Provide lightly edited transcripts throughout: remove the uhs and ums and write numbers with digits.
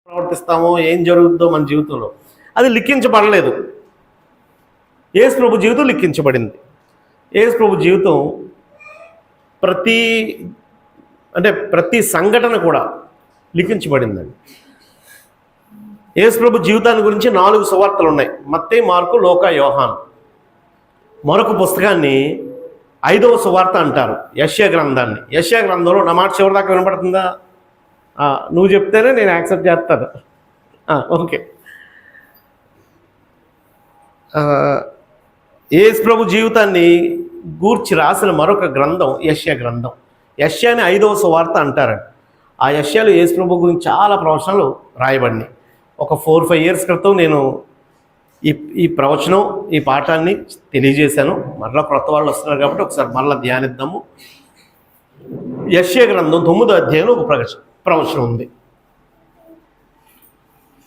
ప్రవర్తిస్తామో ఏం జరుగుతుందో మన జీవితంలో అది లిఖించబడలేదు. యేసు ప్రభు జీవితం లిఖించబడింది. యేసు ప్రభు జీవితం ప్రతి సంఘటన కూడా లిఖించబడిందండి. యేసు ప్రభు జీవితాన్ని గురించి 4 సువార్తలు ఉన్నాయి: మత్తయి, మార్కు, లూకా, యోహాను. మరొక పుస్తకాన్ని 5వ సువార్త అంటారు, యెషయా గ్రంథాన్ని. యెషయా గ్రంథంలో నా మాట చివరి దాకా వినపడుతుందా? నువ్వు చెప్తేనే నేను యాక్సెప్ట్ చేస్తాను. ఓకే. యేసు ప్రభు జీవితాన్ని గూర్చి రాసిన మరొక గ్రంథం యెషయా గ్రంథం. యెషయాని 5వ సువార్త అంటారండి. ఆ యెషయాలో యేసు ప్రభు గురించి చాలా ప్రవచనాలు రాయబడినాయి. ఒక 4-5 ఇయర్స్ క్రితం నేను ఈ ప్రవచనం, ఈ పాఠాన్ని తెలియజేశాను. మరలా క్రొత్త వాళ్ళు వస్తున్నారు కాబట్టి ఒకసారి మరలా ధ్యానిద్దాము. యెషయా గ్రంథం 9వ అధ్యాయంలో ఒక ప్రవచనం ఉంది.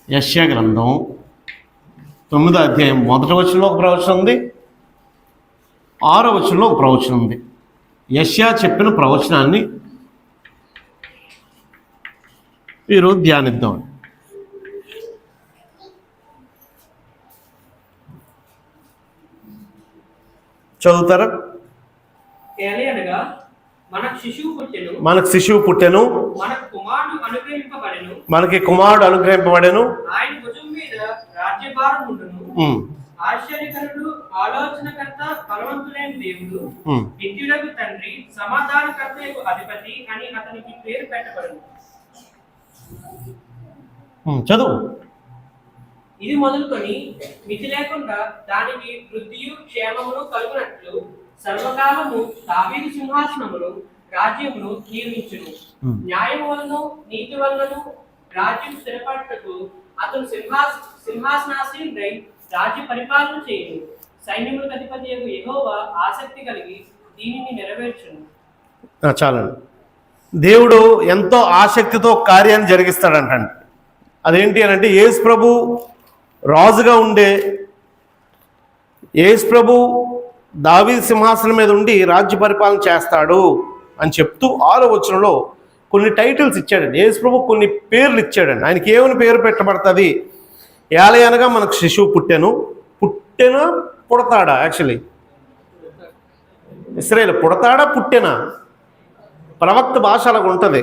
యెషయా గ్రంథం 9వ అధ్యాయం 1వ వచనంలో ఒక ప్రవచనం ఉంది, 6వ వచనంలో ఒక ప్రవచనం ఉంది. యెషయా చెప్పిన ప్రవచనాన్ని ఈరోజు ధ్యానిద్దాం. చదువుతారా? మనకు శిశువు పుట్టెను, మనకి కుమారుడు అనుగ్రహింపబడెను. ఆశ్చర్యకరుడు, ఆలోచనకర్త, బలవంతుడైన దేవుడు, నిత్యుడగు తండ్రి, సమాధానకర్తయగు అధిపతి అని అతనికి పేరు పెట్టబడును. చదువు. ఇది మొదలుకొని మితి లేకుండా దానికి వృద్ధియు క్షేమమును కలుగునట్లు సర్వకాలము దావీదు సింహాసనమును రాజ్యమును నియమించును. న్యాయం వలన నీతి వలన రాజ్యం స్థిరపడటకు అతను సింహాసనాసీనుడై రాజ్య పరిపాలన చేయను. సైన్యములకు అధిపతి యెహోవా ఆసక్తి కలిగి దీనిని నెరవేర్చును. చాలండి. దేవుడు ఎంతో ఆసక్తితో కార్యాన్ని జరిగిస్తాడంటండి. అదేంటి అని అంటే, యేసు ప్రభు రాజుగా ఉండే యేసు ప్రభు దావీదు సింహాసనం మీద ఉండి రాజ్య పరిపాలన చేస్తాడు అని చెప్తూ 6వ వచనంలో కొన్ని టైటిల్స్ ఇచ్చాడండి. యేసు ప్రభు కొన్ని పేర్లు ఇచ్చాడండి. ఆయనకి ఏమని పేరు పెట్టబడుతుంది? ఏలయనగా మనకు శిశువు పుట్టెను. పుడతాడా? యాక్చువల్లీ ఇశ్రాయేలు పుడతాడా పుట్టెనా? ప్రవక్త భాష అలాగ ఉంటుంది.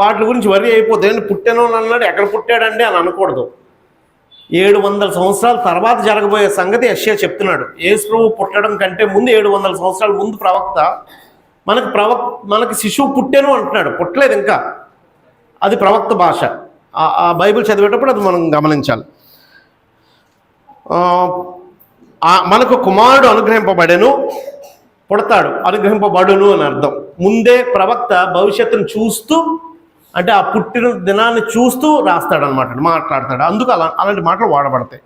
వాటి గురించి వరి అయిపోతే పుట్టెను అని అన్నాడు, ఎక్కడ పుట్టాడండి అని అనకూడదు. 700 సంవత్సరాల తర్వాత జరగబోయే సంగతి యెషయా చెప్తున్నాడు. యేసు ప్రభు పుట్టడం కంటే ముందు 700 సంవత్సరాల ముందు ప్రవక్త మనకి శిశువు పుట్టెను అంటున్నాడు. పుట్టలేదు ఇంకా. అది ప్రవక్త భాష. ఆ బైబిల్ చదివేటప్పుడు అది మనం గమనించాలి. మనకు కుమారుడు అనుగ్రహింపబడెను, పుడతాడు, అనుగ్రహింపబడును అని అర్థం. ముందే ప్రవక్త భవిష్యత్తును చూస్తూ, అంటే ఆ పుట్టిన దినాన్ని చూస్తూ రాస్తాడనమాట, మాట్లాడతాడు. అందుకు అలాంటి మాటలు వాడబడతాయి.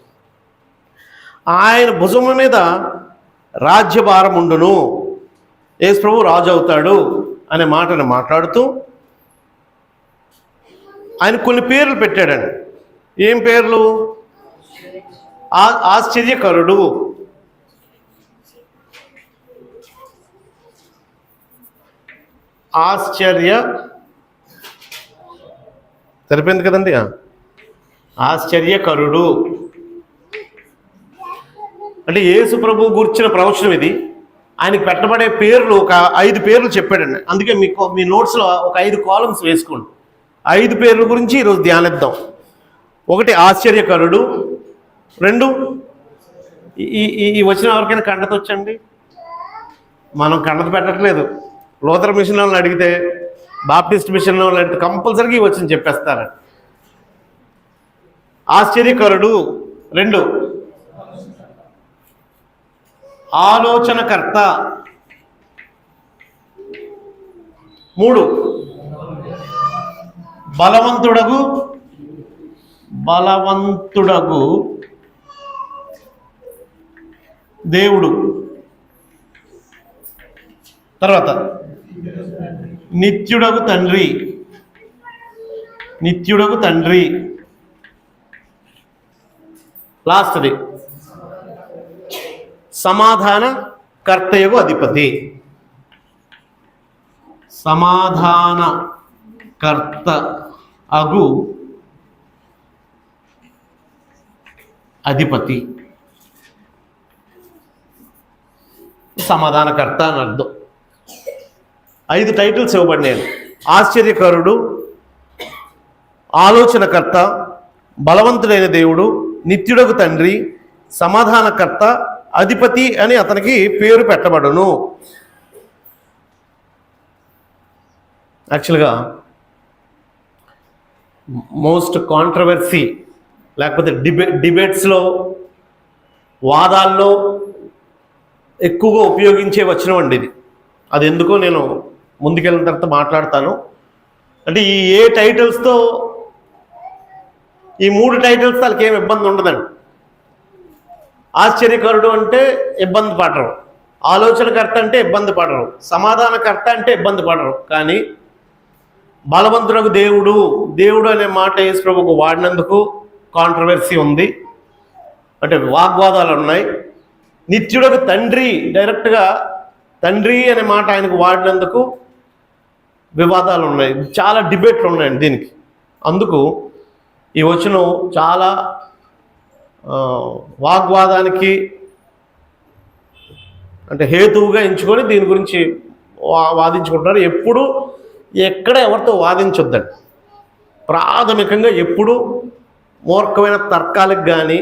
ఆయన భుజము మీద రాజ్యభారం ఉండును, యేసు ప్రభు రాజు అవుతాడు అనే మాటను మాట్లాడుతూ ఆయన కొన్ని పేర్లు పెట్టాడండి. ఏం పేర్లు? ఆశ్చర్యకరుడు, సరిపోయింది కదండి. ఆశ్చర్యకరుడు అంటే యేసు ప్రభు గురించిన ప్రవచనం ఇది. ఆయనకి పెట్టబడే పేర్లు ఒక 5 పేర్లు చెప్పాడండి. అందుకే మీ నోట్స్లో ఒక 5 కాలమ్స్ వేసుకోండి. 5 పేర్ల గురించి ఈరోజు ధ్యానిద్దాం. 1 ఆశ్చర్యకరుడు, 2 ఈ వచ్చిన ఎవరికైనా కండత వచ్చండి? మనం కండత పెట్టట్లేదు. లోతర్ మిషన్ వాళ్ళని అడిగితే, బాప్టిస్ట్ మిషన్ వాళ్ళని అడిగితే కంపల్సరీగా వచ్చి చెప్పేస్తారండి. ఆశ్చర్యకరుడు. 2 ఆలోచనకర్త. 3 బలవంతుడగు దేవుడు. తర్వాత నిత్యుడగు తండ్రి. లాస్ట్ది సమాధాన కర్తయగు అధిపతి. సమాధాన కర్త అగు అధిపతి, సమాధానకర్త అని అర్థం. 5 టైటిల్స్ ఇవ్వబడినాయి. ఆశ్చర్యకరుడు, ఆలోచనకర్త, బలవంతుడైన దేవుడు, నిత్యుడగు తండ్రి, సమాధానకర్త, అధిపతి అని అతనికి పేరు పెట్టబడును. యాక్చువల్గా మోస్ట్ కాంట్రవర్సీ లేకపోతే డిబేట్స్లో, వాదాల్లో ఎక్కువగా ఉపయోగించే వచనం అండి ఇది. అది ఎందుకో నేను ముందుకెళ్ళిన తర్వాత మాట్లాడతాను. అంటే ఈ ఏ టైటిల్స్తో, ఈ 3 టైటిల్స్ వాళ్ళకి ఏం ఇబ్బంది ఉండదండి. ఆశ్చర్యకరుడు అంటే ఇబ్బంది పడరు, ఆలోచనకర్త అంటే ఇబ్బంది పడరు, సమాధానకర్త అంటే ఇబ్బంది పడరు. కానీ బలవంతుడకు దేవుడు, దేవుడు అనే మాట యేసు ప్రభువుకు వాడినందుకు కాంట్రవర్సీ ఉంది, అంటే వాగ్వాదాలు ఉన్నాయి. నిత్యుడకు తండ్రి, డైరెక్ట్గా తండ్రి అనే మాట ఆయనకు వాడినందుకు వివాదాలు ఉన్నాయి, చాలా డిబేట్లు ఉన్నాయండి దీనికి. అందుకు ఈ వచనం చాలా వాగ్వాదానికి అంటే హేతువుగా ఎంచుకొని దీని గురించి వాదించుకుంటున్నారు. ఎప్పుడు ఎక్కడ ఎవరితో వాదించొద్దండి. ప్రాథమికంగా ఎప్పుడు మూర్ఖమైన తర్కాలకు కానీ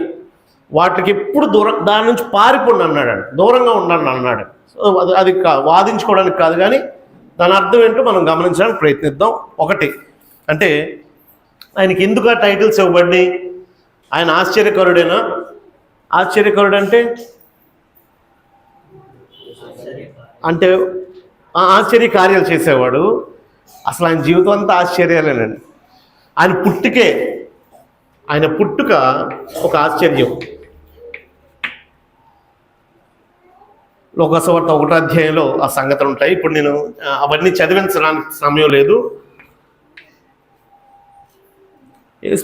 వాటికి ఎప్పుడు దాని నుంచి పారిపోండి అన్నాడండి, దూరంగా ఉండండి అన్నాడు. సో అది వాదించుకోవడానికి కాదు, కానీ దాని అర్థం ఏంటో మనం గమనించడానికి ప్రయత్నిద్దాం. ఒకటి అంటే ఆయనకి ఎందుకు ఆ టైటిల్స్ ఇవ్వబడి, ఆయన ఆశ్చర్యకరుడేనా? ఆశ్చర్యకరుడు అంటే ఆశ్చర్య కార్యాలు చేసేవాడు. అసలు ఆయన జీవితం అంతా ఆశ్చర్యాలేనండి. ఆయన పుట్టుక ఒక ఆశ్చర్యం. లోకసువార్త 1వ అధ్యాయంలో ఆ సంగతులు ఉంటాయి. ఇప్పుడు నేను అవన్నీ చదివించడానికి సమయం లేదు. యేసు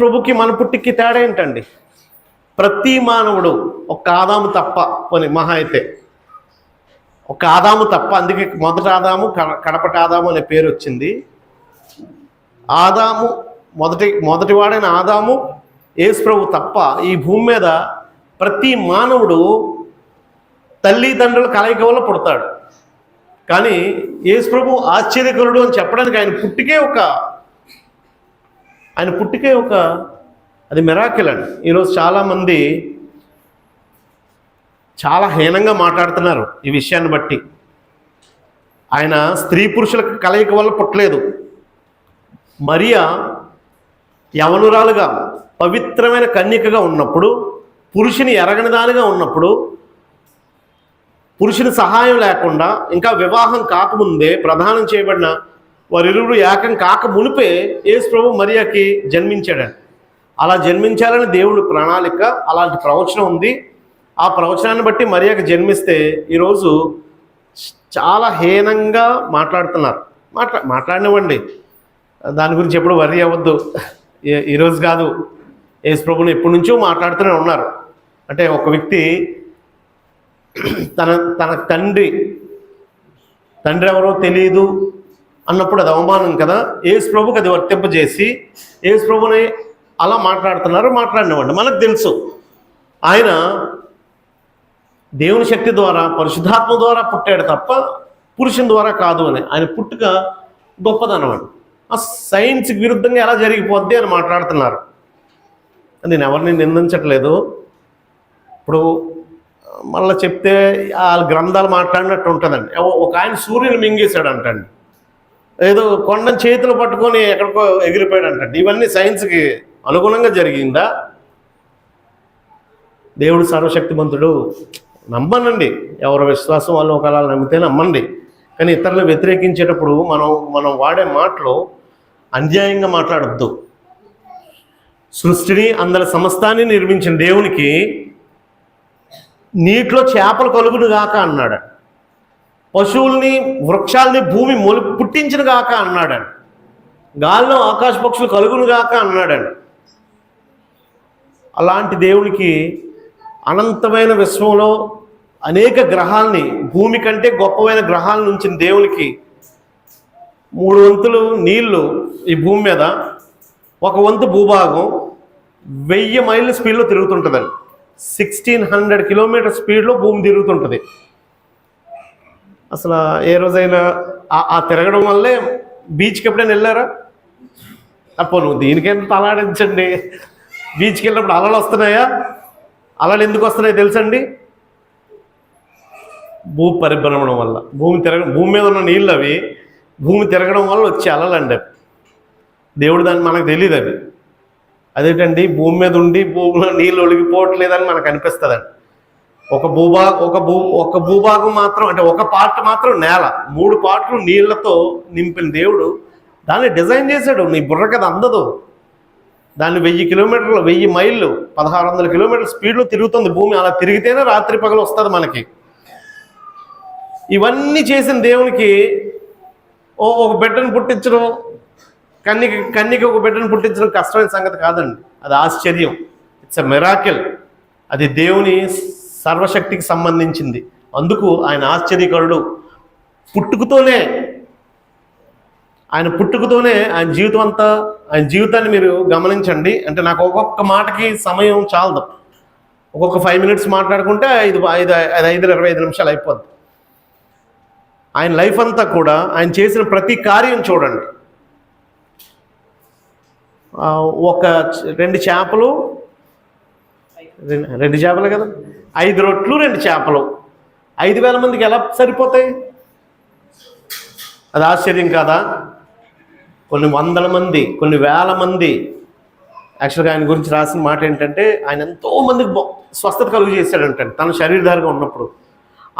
ప్రభుకి మన పుట్టికి తేడా ఏంటండి? ప్రతి మానవుడు ఒక ఆదాము తప్ప, పోనీ మహా అయితే ఒక ఆదాము తప్ప, అందుకే మొదటి ఆదాము కడపటి ఆదాము అనే పేరు వచ్చింది. ఆదాము మొదటివాడైన ఆదాము, యేసు ప్రభు తప్ప ఈ భూమి మీద ప్రతి మానవుడు తల్లిదండ్రుల కలయిక వల్ల పుడతాడు. కానీ యేసు ప్రభు ఆశ్చర్యకరుడు అని చెప్పడానికి ఆయన పుట్టికే ఒక అది మిరాకిల్ అండి. ఈరోజు చాలామంది చాలా హీనంగా మాట్లాడుతున్నారు ఈ విషయాన్ని బట్టి. ఆయన స్త్రీ పురుషుల కలయిక వల్ల పుట్టలేదు. మరియా యవనురాలుగా పవిత్రమైన కన్యకగా ఉన్నప్పుడు, పురుషుని ఎరగని దానిగా ఉన్నప్పుడు, పురుషుని సహాయం లేకుండా, ఇంకా వివాహం కాకముందే ప్రదానం చేయబడిన వారిరువురు ఏకం కాక మునిపే యేసు ప్రభు మరియాకి జన్మించాడండి. అలా జన్మించాలని దేవుడి ప్రణాళిక, అలాంటి ప్రవచనం ఉంది. ఆ ప్రవచనాన్ని బట్టి మరియాకి జన్మిస్తే ఈరోజు చాలా హీనంగా మాట్లాడుతున్నారు. మాట్లాడినవ్వండి, దాని గురించి ఎప్పుడు వర్రీ అవ్వద్దు. ఈరోజు కాదు, యేసు ప్రభుని ఎప్పటి నుంచో మాట్లాడుతూనే ఉన్నారు. అంటే ఒక వ్యక్తి తన తండ్రి ఎవరో తెలియదు అన్నప్పుడు అది అవమానం కదా. యేసు ప్రభుకి అది వర్తింపజేసి యేసు ప్రభుని అలా మాట్లాడినవ్వండి. మనకు తెలుసు ఆయన దేవుని శక్తి ద్వారా, పరిశుద్ధాత్మ ద్వారా పుట్టాడు తప్ప పురుషుని ద్వారా కాదు అని. ఆయన పుట్టుక గొప్పదనం అండి. ఆ సైన్స్కి విరుద్ధంగా ఎలా జరిగిపోద్ది అని మాట్లాడుతున్నారు. నేను ఎవరిని నిందించట్లేదు. ఇప్పుడు మళ్ళీ చెప్తే వాళ్ళ గ్రంథాలు మాట్లాడినట్టు ఉంటుందండి. ఒక ఆయన సూర్యుని మింగేశాడు అంటండి, ఏదో కొండను చేతులు పట్టుకొని ఎక్కడికో ఎగిరిపోయాడు అంటండి. ఇవన్నీ సైన్స్కి అనుగుణంగా జరిగిందా? దేవుడు సర్వశక్తిమంతుడు, నమ్మనండి. ఎవరి విశ్వాసం వాళ్ళు ఒకలా నమ్మితే నమ్మండి. కానీ ఇతరులు వ్యతిరేకించేటప్పుడు మనం వాడే మాటలు అన్యాయంగా మాట్లాడద్దు. సృష్టిని, అందరి సమస్తాన్ని నిర్మించిన దేవునికి నీటిలో చేపలు కలుగును గాక అన్నాడు. పశువుల్ని, వృక్షాలని భూమి పుట్టించిన గాక అన్నాడండి. గాల్లో ఆకాశ పక్షులు కలుగును గాక అన్నాడండి. అలాంటి దేవునికి అనంతమైన విశ్వంలో అనేక గ్రహాల్ని, భూమి కంటే గొప్పమైన గ్రహాలను ఉంచిన దేవునికి 3 వంతులు నీళ్లు ఈ భూమి మీద, 1 వంతు భూభాగం, 1000 మైళ్ళ స్పీడ్లో తిరుగుతుంటుందండి. 1600 కిలోమీటర్ స్పీడ్లో భూమి తిరుగుతుంటుంది. అసలు ఏ రోజైనా ఆ తిరగడం వల్లే బీచ్కి ఎప్పుడైనా వెళ్ళారా? నువ్వు దీనికైనా తలాడించండి. బీచ్కి వెళ్ళినప్పుడు అలలు వస్తున్నాయా? అలలు ఎందుకు వస్తున్నాయో తెలుసండి? భూ పరిభ్రమణం వల్ల. భూమి మీద ఉన్న నీళ్ళు అవి భూమి తిరగడం వల్ల వచ్చే అలలండి అవి. దేవుడు దాన్ని మనకు తెలియదు అవి. అదేంటండి, భూమి మీద ఉండి భూమిలో నీళ్ళు ఒలిగిపోవట్లేదని మనకు అనిపిస్తుందండి. ఒక భూభాగం మాత్రం, అంటే ఒక పార్ట్ మాత్రం నేల, 3 పార్ట్లు నీళ్లతో నింపిన దేవుడు దాన్ని డిజైన్ చేశాడు. నీ బుర్రకి అది అందదు. దాన్ని 1000 కిలోమీటర్లు, 1000 మైళ్ళు, 1600 కిలోమీటర్ల స్పీడ్లో తిరుగుతుంది భూమి. అలా తిరిగితేనే రాత్రి పగలు వస్తుంది మనకి. ఇవన్నీ చేసిన దేవునికి ఒక బిడ్డను పుట్టించడం, కన్యకి ఒక బిడ్డను పుట్టించడం కష్టమైన సంగతి కాదండి. అది ఆశ్చర్యం. It's a miracle. అది దేవుని సర్వశక్తికి సంబంధించింది. అందుకు ఆయన ఆశ్చర్యకరుడు. పుట్టుకతోనే ఆయన జీవితాన్ని మీరు గమనించండి. అంటే నాకు ఒక్కొక్క మాటకి సమయం చాలదు. ఒక్కొక్క 5 మినిట్స్ మాట్లాడుకుంటే 25 నిమిషాలు అయిపోద్ది. ఆయన లైఫ్ అంతా కూడా ఆయన చేసిన ప్రతి కార్యం చూడండి. ఒక 2 చేపలు, 2 చేపలు కదా, 5 రొట్లు 2 చేపలు, 5000 మందికి ఎలా సరిపోతాయి? అది ఆశ్చర్యం కాదా? కొన్ని వందల మంది, కొన్ని వేల మంది. యాక్చువల్గా ఆయన గురించి రాసిన మాట ఏంటంటే, ఆయన ఎంతోమందికి స్వస్థత కలుగు చేశాడంటండి తన శరీరధారిగా ఉన్నప్పుడు.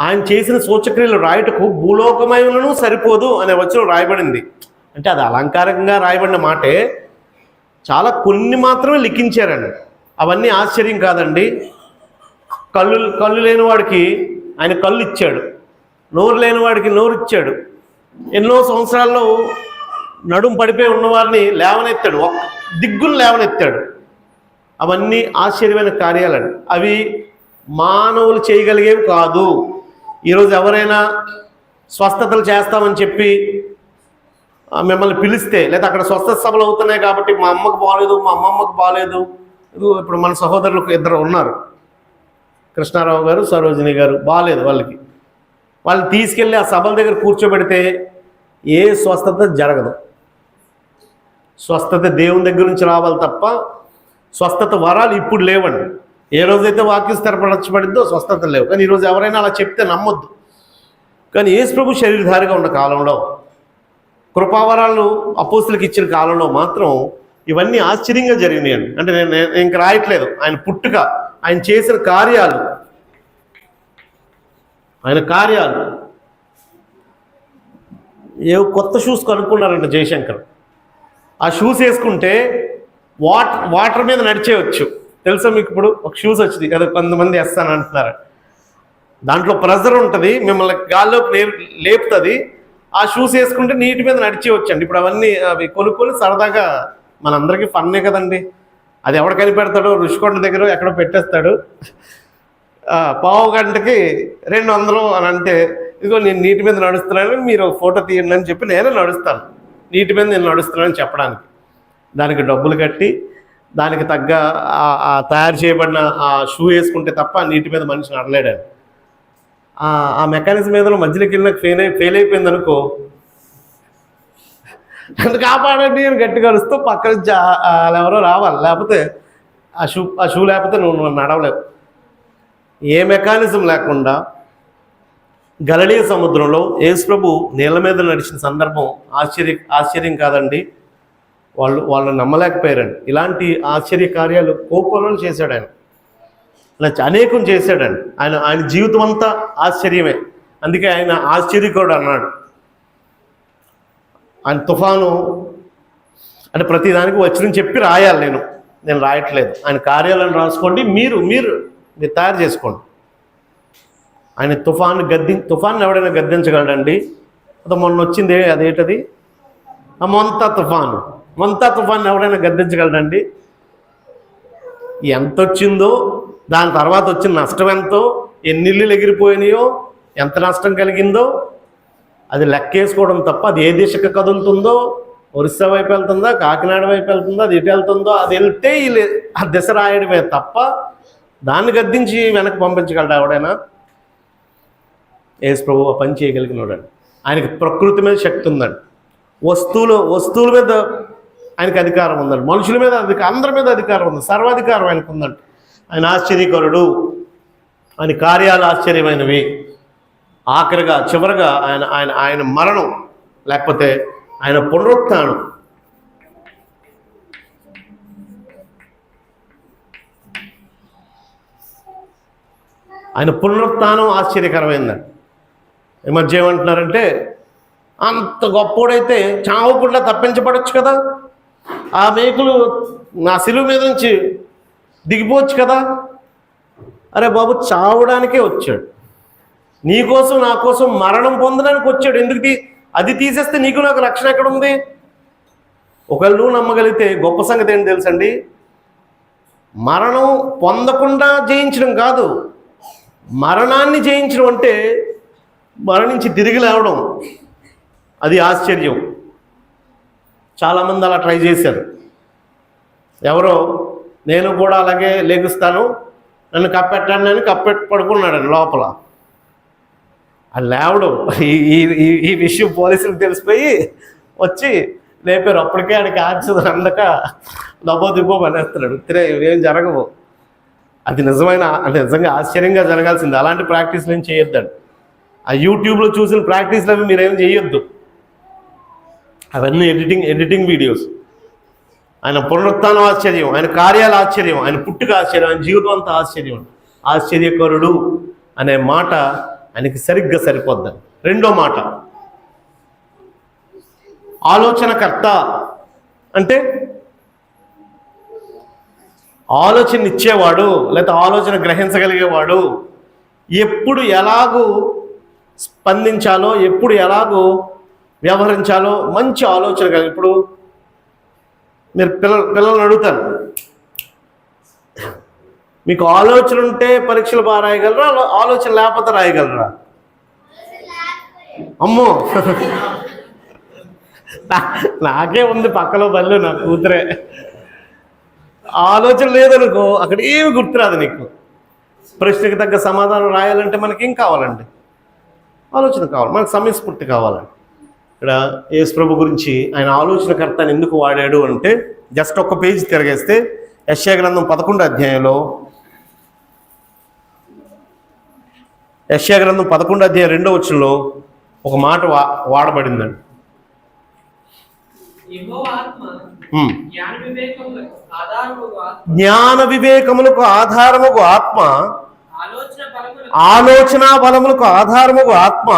ఆయన చేసిన సూచక్రియలు రాయటకు భూలోకమయములను సరిపోదు అనే వచనం రాయబడింది. అంటే అది అలంకారంగా రాయబడిన మాటే. చాలా కొన్ని మాత్రమే లిఖించారండి. అవన్నీ ఆశ్చర్యం కాదండి. కళ్ళు లేని వాడికి ఆయన కళ్ళు ఇచ్చాడు, నోరు లేని వాడికి నోరు ఇచ్చాడు, ఎన్నో సంవత్సరాల్లో నడుము పడిపోయి ఉన్నవారిని లేవనెత్తాడు, దిగ్గును లేవనెత్తాడు. అవన్నీ ఆశ్చర్యమైన కార్యాలండి. అవి మానవులు చేయగలిగేవి కాదు. ఈరోజు ఎవరైనా స్వస్థతలు చేస్తామని చెప్పి మిమ్మల్ని పిలిస్తే, లేదా అక్కడ స్వస్థత సభలు అవుతున్నాయి కాబట్టి మా అమ్మకు బాగాలేదు, మా అమ్మమ్మకు బాగాలేదు. ఇప్పుడు మన సహోదరులకు 2 ఉన్నారు, కృష్ణారావు గారు, సరోజిని గారు. బాగాలేదు వాళ్ళని తీసుకెళ్ళి ఆ సభల దగ్గర కూర్చోబెడితే ఏ స్వస్థత జరగదు. స్వస్థత దేవుని దగ్గర నుంచి రావాలి తప్ప స్వస్థత వరాలు ఇప్పుడు లేవండి. ఏ రోజైతే వాక్యం స్థిరపరచబడిందో స్వస్థత లేవు. కానీ ఈరోజు ఎవరైనా అలా చెప్తే నమ్మొద్దు. కానీ యేసు ప్రభు శరీరధారిగా ఉన్న కాలంలో, కృపావరాలు అపోస్తులకు ఇచ్చిన కాలంలో మాత్రం ఇవన్నీ ఆశ్చర్యంగా జరిగినాయండి. అంటే నేను ఇంక రాయట్లేదు. ఆయన పుట్టుక, ఆయన చేసిన కార్యాలు, కొత్త షూస్ కనుక్కున్నారంట జయశంకర్. ఆ షూస్ వేసుకుంటే వాటర్ మీద నడిచేయచ్చు. తెలుసా మీకు? ఇప్పుడు ఒక షూస్ వచ్చింది కదా, కొంతమంది వేస్తాను అంటున్నారు. దాంట్లో ప్రెజర్ ఉంటుంది, మిమ్మల్ని గాల్లోకి లేపుతుంది. ఆ షూస్ వేసుకుంటే నీటి మీద నడిచేయచ్చండి. ఇప్పుడు అవన్నీ అవి కొనుక్కొని సరదాగా మనందరికీ ఫన్నే కదండి. అది ఎవడు కనిపెడతాడో, రుషికొండ దగ్గర ఎక్కడో పెట్టేస్తాడు. పావు గంటకి 200 అని అంటే, ఇదిగో నేను నీటి మీద నడుస్తున్నాను, మీరు ఫోటో తీయండి అని చెప్పి నేనే నడుస్తాను. నీటి మీద నేను నడుస్తున్నానని చెప్పడానికి. దానికి డబ్బులు కట్టి దానికి తగ్గ తయారు చేయబడిన ఆ షూ వేసుకుంటే తప్ప నీటి మీద మనిషి నడలేడండి. ఆ మెకానిజం ఏదో మధ్యలోకి వెళ్ళినాక ఫెయిల్ అయిపోయింది అనుకో, నన్ను కాపాడండి అని గట్టిగా అరుస్తూ పక్క నుంచి వాళ్ళు ఎవరో రావాలి, లేకపోతే ఆ షూ లేకపోతే నువ్వు నడవలేవు. ఏ మెకానిజం లేకుండా గలిలయ సముద్రంలో యేసు ప్రభు నీళ్ళ మీద నడిచిన సందర్భం ఆశ్చర్యం కాదండి. వాళ్ళు నమ్మలేకపోయారండి. ఇలాంటి ఆశ్చర్య కార్యాలు కోకోలను చేశాడు ఆయన. అలా అనేకం చేశాడండి. ఆయన జీవితం అంతా ఆశ్చర్యమే. అందుకే ఆయన ఆశ్చర్యకుడు అన్నాడు. ఆయన తుఫాను అంటే ప్రతిదానికి వచ్చిన చెప్పి రాయాలి. నేను రాయట్లేదు. ఆయన కార్యాలను రాసుకోండి, మీరు తయారు చేసుకోండి. ఆయన తుఫాన్ని ఎవడైనా గద్దించగలడండి? అది మొన్న వచ్చింది, అదేంటది, మొంతా తుఫాన్ని ఎవడైనా గద్దించగలడండి? ఎంత వచ్చిందో, దాని తర్వాత వచ్చిన నష్టం ఎంతో, ఎన్ని ఇళ్ళు ఎగిరిపోయినాయో, ఎంత నష్టం కలిగిందో అది లెక్కేసుకోవడం తప్ప అది ఏ దిశకు కదులుతుందో ఒరిస్సా వైపు వెళ్తుందా, కాకినాడ వైపు వెళ్తుందా, అది ఎటు వెళ్తుందో అది వెళ్తే వీళ్ళు ఆ దిశ రాయడమే తప్ప దాన్ని గద్దించి వెనక్కి పంపించగలడు ఎవడైనా? యేసు ప్రభు ఆ పని చేయగలిగినాడండి. ఆయనకి ప్రకృతి మీద శక్తి ఉందండి. వస్తువుల మీద ఆయనకి అధికారం ఉందండి. మనుషుల మీద అందరి మీద అధికారం ఉంది. సర్వాధికారం ఆయనకు ఉందండి. ఆయన ఆశ్చర్యకరుడు, ఆయన కార్యాలు ఆశ్చర్యమైనవి. ఆఖరిగా చివరిగా ఆయన ఆయన ఆయన మరణం లేకపోతే ఆయన పునరుత్థానం ఆశ్చర్యకరమైందండి. ఈ మధ్య ఏమంటున్నారంటే అంత గొప్పోడైతే చావకుండా తప్పించబడచ్చు కదా, ఆ మేకులు నా శిలువ మీద నుంచి దిగిపోవచ్చు కదా. అరే బాబు, చావడానికే వచ్చాడు, నీకోసం నా కోసం మరణం పొందడానికి వచ్చాడు. ఎందుకు అది తీసేస్తే నీకు నాకు రక్షణ ఎక్కడ ఉంది? ఒకవేళ నువ్వు నమ్మగలిగితే గొప్ప సంగతి ఏంటి తెలుసండి? మరణం పొందకుండా జయించడం కాదు, మరణాన్ని జయించడం అంటే మరణించి తిరిగి లేవడం. అది ఆశ్చర్యం. చాలామంది అలా ట్రై చేశారు. ఎవరో నేను కూడా అలాగే లెగుస్తాను, నన్ను కప్పెట్టండి అని కప్పెట్టి పడుకున్నాడని లోపల. అది లేవడం ఈ విషయం పోలీసులకు తెలిసిపోయి వచ్చి లేపారు. అప్పటికే ఆడికి ఆక్సిజన్ అందక దబ్బో పనేస్తున్నాడు. ఏం జరగవు. అది నిజంగా ఆశ్చర్యంగా జరగాల్సింది. అలాంటి ప్రాక్టీస్లు ఏం చేయొద్దండి. ఆ యూట్యూబ్లో చూసిన ప్రాక్టీస్లు అవి మీరేం చేయొద్దు. అవన్నీ ఎడిటింగ్ వీడియోస్. ఆయన పునరుత్థానం ఆశ్చర్యం, ఆయన కార్యాలు ఆశ్చర్యం, ఆయన పుట్టుక ఆశ్చర్యం, ఆయన జీవితం అంతా ఆశ్చర్యం. ఆశ్చర్యకరుడు అనే మాట ఆయనకి సరిగ్గా సరిపోద్దని. రెండో మాట ఆలోచనకర్త. అంటే ఆలోచన ఇచ్చేవాడు, లేకపోతే ఆలోచన గ్రహించగలిగేవాడు. ఎప్పుడు ఎలాగూ స్పందించాలో, ఎప్పుడు ఎలాగూ వ్యవహరించాలో మంచి ఆలోచన కలిగి. ఇప్పుడు మీరు పిల్లల్ని అడుగుతారు, మీకు ఆలోచన ఉంటే పరీక్షలు బాగా రాయగలరా, ఆలోచన లేకపోతే రాయగలరా? అమ్మో, నాకే ఉంది పక్కలో బళ్ళు, నా కూతురే. ఆలోచన లేదనుకో అక్కడ ఏమి గుర్తురాదు నీకు. ప్రశ్నకి తగ్గ సమాధానం రాయాలంటే మనకి ఏం కావాలండి? ఆలోచన కావాలి, మనకు సమయస్ఫూర్తి కావాలండి. ఇక్కడ యేసు ప్రభు గురించి ఆయన ఆలోచనకర్తని ఎందుకు వాడాడు అంటే, జస్ట్ ఒక్క పేజీ తిరగేస్తే యెషయా గ్రంథం 11వ అధ్యాయంలో, యెషయా గ్రంథం 11వ అధ్యాయం 2వ వచనంలో ఒక మాట వాడబడిందండి. జ్ఞాన వివేకములకు ఆధారముకు ఆత్మ, ఆలోచన బలములకు ఆధారముకు ఆత్మ,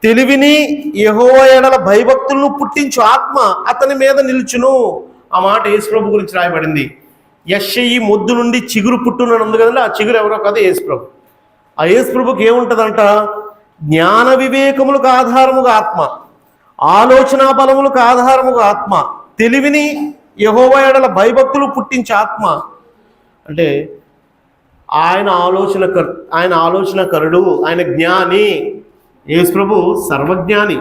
తెలివిని యెహోవా యెడల భయభక్తులను పుట్టించు ఆత్మ అతని మీద నిలుచును. ఆ మాట యేసు ప్రభు గురించి రాయబడింది. యెషయి మొద్దు నుండి చిగురు పుట్టునని ఉంది కదండి. ఆ చిగురు ఎవరో కాదు, యేసు ప్రభు. ఆ యేసు ప్రభుకి ఏముంటుందంట? జ్ఞాన వివేకములకు ఆధారముగా ఆత్మ, ఆలోచన బలములకు ఆధారముగా ఆత్మ, తెలివిని యెహోవా యెడల భయభక్తులు పుట్టించే ఆత్మ. అంటే ఆయన ఆలోచనకరుడు, ఆయన జ్ఞాని. యేసు ప్రభు సర్వజ్ఞాని.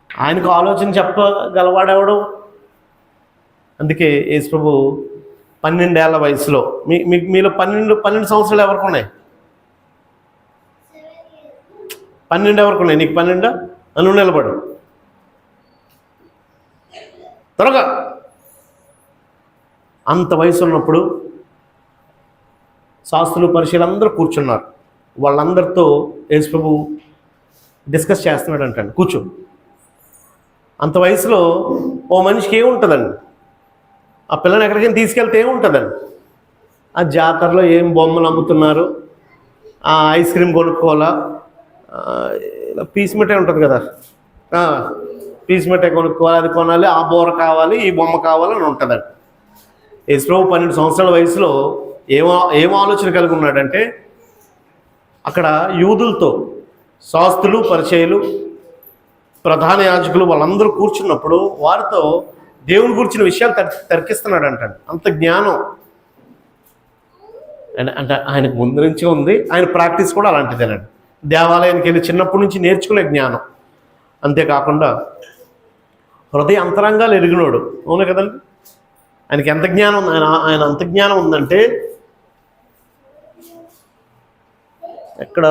ఆయనకు ఆలోచన చెప్పగలవాడెవడు? అందుకే యేసు ప్రభు 12 ఏళ్ల వయసులో, మీలో 12 సంవత్సరాలు ఎవరికి ఉన్నాయి? 12 ఎవరికి ఉన్నాయి? నీకు 12? నన్ను నిలబడు త్వరగా. అంత వయసు ఉన్నప్పుడు శాస్త్రులు పరిశీలు అందరూ కూర్చున్నారు. వాళ్ళందరితో యేసు ప్రభు డిస్కస్ చేస్తున్నాడు అంటండి. కూర్చో. అంత వయసులో ఓ మనిషికి ఏముంటుందండి? ఆ పిల్లని ఎక్కడికైనా తీసుకెళ్తే ఏముంటుందండి? ఆ జాతరలో ఏం బొమ్మలు అమ్ముతున్నారు, ఆ ఐస్ క్రీమ్ కొనుక్కోవాలా, ఇలా పీస్ మిఠాయి ఉంటుంది కదా, పీస్ మిఠాయి కొనుక్కోవాలి, అది కొనాలి, ఆ బోర కావాలి, ఈ బొమ్మ కావాలని ఉంటుందండి. యేసు ప్రభు 12 సంవత్సరాల వయసులో ఏం ఆలోచన కలిగి ఉన్నాడంటే, అక్కడ యూదులతో శాస్త్రులు పరిచయులు ప్రధాన యాజకులు వాళ్ళందరూ కూర్చున్నప్పుడు వారితో దేవుని గురించిన విషయాలు తర్కిస్తున్నాడు అంటాడు. అంత జ్ఞానం అంటే ఆయనకు ముందు నుంచి ఉంది. ఆయన ప్రాక్టీస్ కూడా అలాంటిదేనండి. దేవాలయానికి వెళ్ళి చిన్నప్పటి నుంచి నేర్చుకునే జ్ఞానం. అంతేకాకుండా హృదయ అంతరంగాలు ఎరిగినోడు. అవును కదండి, ఆయనకి ఎంత జ్ఞానం ఉంది, ఆయన అంత జ్ఞానం ఉందంటే ఇక్కడ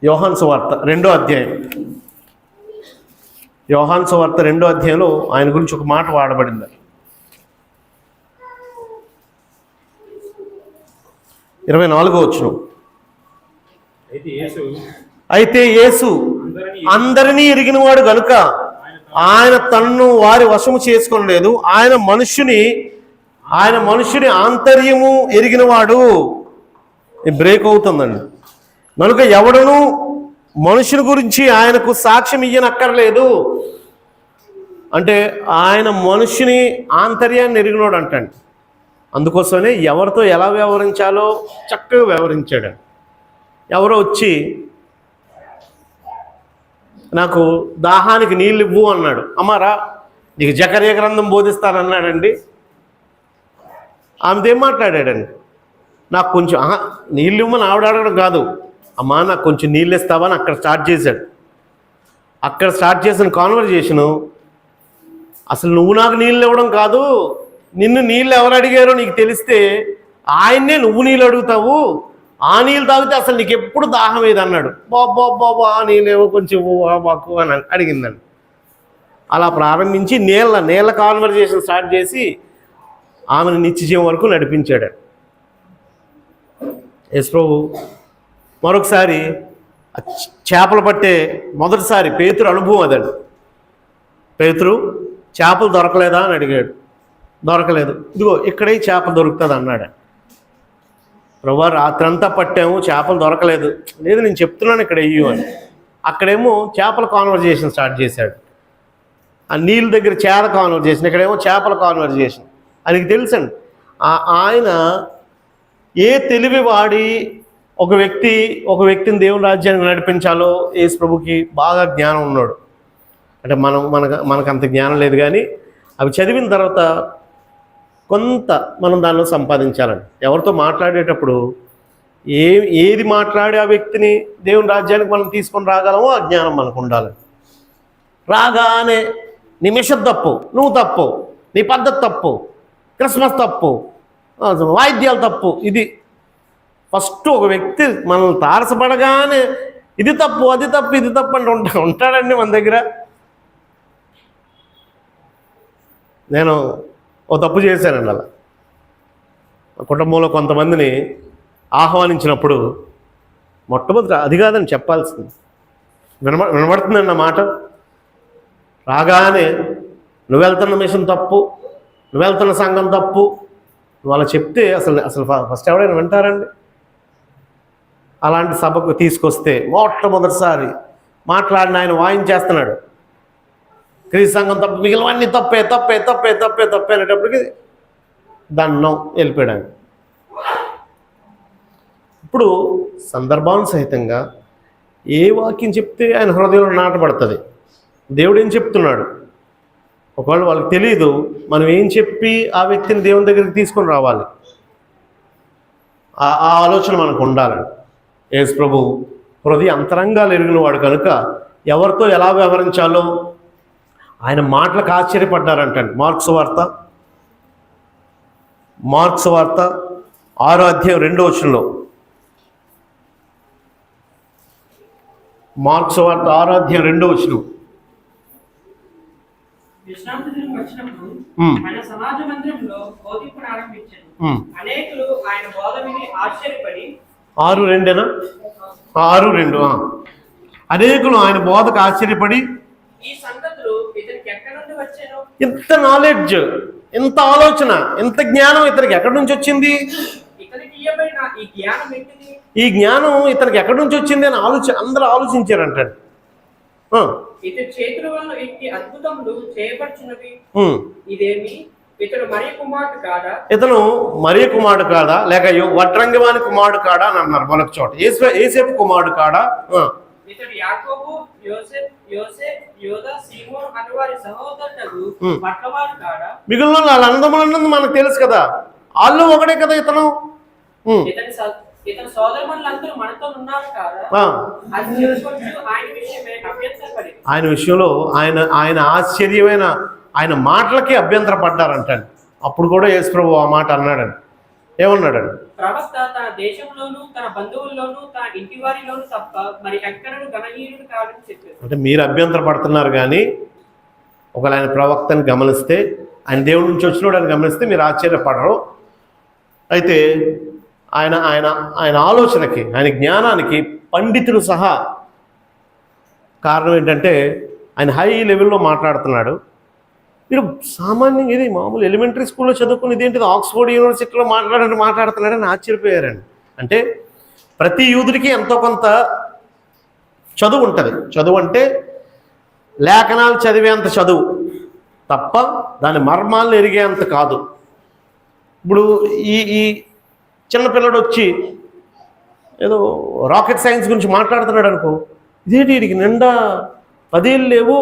యోహాను సువార్త 2వ అధ్యాయం, యోహాను సువార్త 2వ అధ్యాయంలో ఆయన గురించి ఒక మాట వాడబడింది. 24వ వచనం. అయితే యేసు అందరినీ ఎరిగినవాడు గనుక ఆయన తన్ను వారి వశము చేసుకోలేదు. ఆయన మనుష్యుని ఆంతర్యము ఎరిగినవాడు. బ్రేక్ అవుతుందండి. కనుక ఎవడను మనుషుని గురించి ఆయనకు సాక్ష్యం ఇయ్యనక్కర్లేదు. అంటే ఆయన మనుషుని ఆంతర్యాన్ని ఎరిగినోడు అంటండి. అందుకోసమే ఎవరితో ఎలా వ్యవహరించాలో చక్కగా వ్యవహరించాడు. ఎవరో వచ్చి నాకు దాహానికి నీళ్ళు ఇవ్వు అన్నాడు. అమ్మారా నీకు జకర్య గ్రంథం బోధిస్తానన్నాడండి. ఆమెతో ఏం మాట్లాడాడండి, నాకు కొంచెం నీళ్ళు ఇవ్వమని ఆవిడ అడగడం కాదు, అమ్మా నాకు కొంచెం నీళ్ళు ఇస్తావా అని అక్కడ స్టార్ట్ చేశాడు. అక్కడ స్టార్ట్ చేసిన కాన్వర్జేషను అసలు నువ్వు నాకు నీళ్ళు ఇవ్వడం కాదు, నిన్ను నీళ్ళు ఎవరు అడిగారో నీకు తెలిస్తే ఆయన్నే నువ్వు నీళ్ళు అడుగుతావు, ఆ నీళ్ళు తాగితే అసలు నీకు ఎప్పుడు దాహం ఏది అన్నాడు. బాబా ఆ నీళ్ళేవో కొంచెం మాకు అని అడిగిందండి. అలా ప్రారంభించి నీళ్ళ కాన్వర్జేషన్ స్టార్ట్ చేసి ఆమెను నిత్యజీవం వరకు నడిపించాడు యేసు ప్రభు. మరొకసారి చేపలు పట్టే మొదటిసారి పేతురు అనుభవం అదండి. పేతురు చేపలు దొరకలేదా అని అడిగాడు. దొరకలేదు. ఇదిగో ఇక్కడే చేప దొరుకుతుంది అన్నాడు. ప్రభు రాత్రంతా పట్టాము చేపలు దొరకలేదు. లేదు నేను చెప్తున్నాను ఇక్కడ వెయ్యు అని. అక్కడేమో చేపల కాన్వర్జేషన్ స్టార్ట్ చేశాడు. ఆ నీళ్ళ దగ్గర చేప కాన్వర్జేషన్, ఇక్కడేమో చేపల కాన్వర్జేషన్. ఆయనకి తెలుసండి. ఆయన ఏ తెలివి వాడి ఒక వ్యక్తిని దేవుని రాజ్యానికి నడిపించాలో యేసు ప్రభుకి బాగా జ్ఞానం ఉన్నాడు. అంటే మనకు అంత జ్ఞానం లేదు, కానీ అవి చదివిన తర్వాత కొంత మనం దానిలో సంపాదించాలండి. ఎవరితో మాట్లాడేటప్పుడు ఏది మాట్లాడి ఆ వ్యక్తిని దేవుని రాజ్యానికి మనం తీసుకొని రాగలమో ఆ జ్ఞానం మనకు ఉండాలి. రాగానే నిమిషం తప్పు, నువ్వు తప్పు, నీ పద్ధతి తప్పు, క్రిస్మస్ తప్పు, వాయిద్యాలు తప్పు, ఇది ఫస్ట్ ఒక వ్యక్తి మనం తారసపడగానే ఇది తప్పు, అది తప్పు, ఇది తప్పు అంటే ఉంటాడండి మన దగ్గర. నేను ఓ తప్పు చేశానండి. అలా కుటుంబంలో కొంతమందిని ఆహ్వానించినప్పుడు మొట్టమొదటి అది కాదని చెప్పాల్సింది. వినబడుతుందండి నా మాట. రాగానే నువ్వు వెళ్తున్న మిషన్ తప్పు, నువ్వు వెళ్తున్న సంఘం తప్పు, నువ్వు అలా చెప్తే అసలు ఫస్ట్ ఎవరైనా వింటారండి? అలాంటి సభకు తీసుకొస్తే మొట్టమొదటిసారి మాట్లాడిన ఆయన వాయించేస్తున్నాడు, క్రీస్తు సంఘం తప్పు, మిగిలినవన్నీ తప్పే తప్పే తప్పే తప్పే తప్పే అనేటప్పటికి దండం వెళ్ళిపోయాడు. ఇప్పుడు సందర్భానుసహితంగా ఏ వాక్యం చెప్తే ఆయన హృదయంలో నాటబడుతుంది. దేవుడు ఏం చెప్తున్నాడు ఒకవేళ వాళ్ళకి తెలియదు, మనం ఏం చెప్పి ఆ వ్యక్తిని దేవుని దగ్గరికి తీసుకొని రావాలి, ఆ ఆలోచన మనకు ఉండాలండి. యేసు ప్రభు హృదయ అంతరంగాలు ఎరిగినవాడు కనుక ఎవరితో ఎలా వ్యవహరించాలో ఆయన మాటలకు ఆశ్చర్యపడ్డారంటండి. మార్క్స్ వార్త 6వ అధ్యాయం 2వ వచనంలో, మార్క్స్ వార్త 6వ అధ్యాయం 2వ వచనం. విశ్రాంతి దినం వచ్చినప్పుడు ఆయన సమాజ మందిరంలో బోధింపును ఆరంభించాడు. అనేకులు ఆయన బోధ విని ఆశ్చర్యపడి 6:2 అనేకులు ఆయన బోధకు ఆశ్చర్యపడి ఈ సంగతులు ఇతనికి ఎక్కడి నుండి వచ్చాను, ఇంత నాలెడ్జ్, ఇంత ఆలోచన, ఇంత జ్ఞానం ఇతనికి ఎక్కడి నుంచి వచ్చింది, ఇతనికి ఇయ్యబడిన ఈ జ్ఞానం ఏంటిది, ఈ జ్ఞానం ఇతనికి ఎక్కడి నుంచి వచ్చింది అని అందరూ ఆలోచించారంటాడు. ఇతని చేతుల వల్ల ఇన్ని అద్భుతములు చేయబడుచున్నవి, ఇదేమి ఇతను మరియ కుమారుడు కాదా, ఇతను మరియ కుమారుడు కాదా, లేక వడ్రంగివాని కుమారుడు కాడా అని అన్నారు మరొక చోట. ఏసేపు కుమారుడు కాడా, ఇతడు యాకోబు, యోసేపు, యోదా, సీమోను అనే వారి సహోదరుడు పట్లవాడు కాడా. మిగిలిన వాళ్ళందరూ మనకు తెలుసు కదా, వాళ్ళు ఒకటే కదా ఇతను. ఇతని సోదరులందరూ మనతో ఉన్నారు కాదా? ఆ, అది తెలుసుకొచ్చు ఆయన విషయమే అభ్యంతరపడి ఆయన విషయంలో ఆయన ఆశ్చర్యమైన ఆయన మాటలకి అభ్యంతరపడ్డారంటండి. అప్పుడు కూడా యేసుప్రభు ఆ మాట అన్నాడండి. ఏమన్నాడండి? ప్రవక్త తన దేశంలోను తన బంధువుల్లోను తన ఇంటి వారిలోను తప్ప మరి ఎక్కడను గణనీయుడు కాదని చెప్పారు. అంటే మీరు అభ్యంతరపడుతున్నారు కానీ ఒకవేళ ఆయన ప్రవక్తని గమనిస్తే, ఆయన దేవుడి నుంచి వచ్చినోడు అని గమనిస్తే మీరు ఆశ్చర్యపడరు. అయితే ఆయన ఆయన ఆయన ఆలోచనకి, ఆయన జ్ఞానానికి పండితులు సహా కారణం ఏంటంటే ఆయన హై లెవెల్లో మాట్లాడుతున్నాడు. మీరు సామాన్యంగా ఇది మామూలు ఎలిమెంటరీ స్కూల్లో చదువుకుని ఇదేంటిది ఆక్స్ఫోర్డ్ యూనివర్సిటీలో మాట్లాడుతున్నాడని ఆశ్చర్యపోయారండి. అంటే ప్రతి యూదుడికి ఎంతో కొంత చదువు ఉంటుంది. చదువు అంటే లేఖనాలు చదివేంత చదువు తప్ప దాని మర్మాలను ఎరిగేంత కాదు. ఇప్పుడు ఈ చిన్నపిల్లడు వచ్చి ఏదో రాకెట్ సైన్స్ గురించి మాట్లాడుతున్నాడు అనుకో, ఇదేంటి వీడికి నిండా 10 ఏళ్ళు లేవు,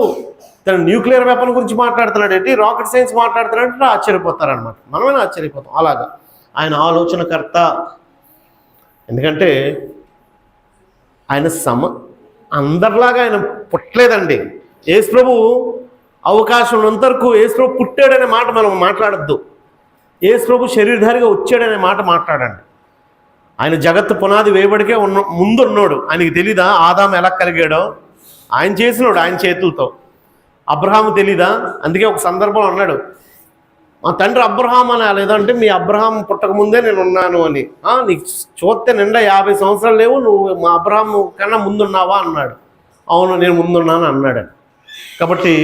తను న్యూక్లియర్ వెపన్ గురించి మాట్లాడుతున్నాడు ఏంటి, రాకెట్ సైన్స్ మాట్లాడుతున్నాడు అంటే ఆశ్చర్యపోతారనమాట. మనమైనా ఆశ్చర్యపోతాం. అలాగా ఆయన ఆలోచనకర్త. ఎందుకంటే ఆయన అందరిలాగా ఆయన పుట్టలేదండి. యేసుప్రభు అవకాశం ఉన్నంతవరకు యేసుప్రభు పుట్టాడనే మాట మనం మాట్లాడద్దు. యేసుప్రభు శరీరధారిగా వచ్చాడనే మాట మాట్లాడండి. ఆయన జగత్తు పునాది వేయబడికే ముందున్నాడు. ఆయనకి తెలీదా ఆదాము ఎలా కలిగాడో? ఆయన చేసినాడు ఆయన చేతులతో. అబ్రహాము తెలీదా? అందుకే ఒక సందర్భంలో అన్నాడు, మా తండ్రి అబ్రహాం అని లేదంటే మీ అబ్రహాం పుట్టకముందే నేను ఉన్నాను అని. నీకు చూస్తే నిండా 50 సంవత్సరాలు లేవు, నువ్వు మా అబ్రహాం కన్నా ముందున్నావా అన్నాడు. అవును నేను ముందున్నాను అన్నాడు. కాబట్టి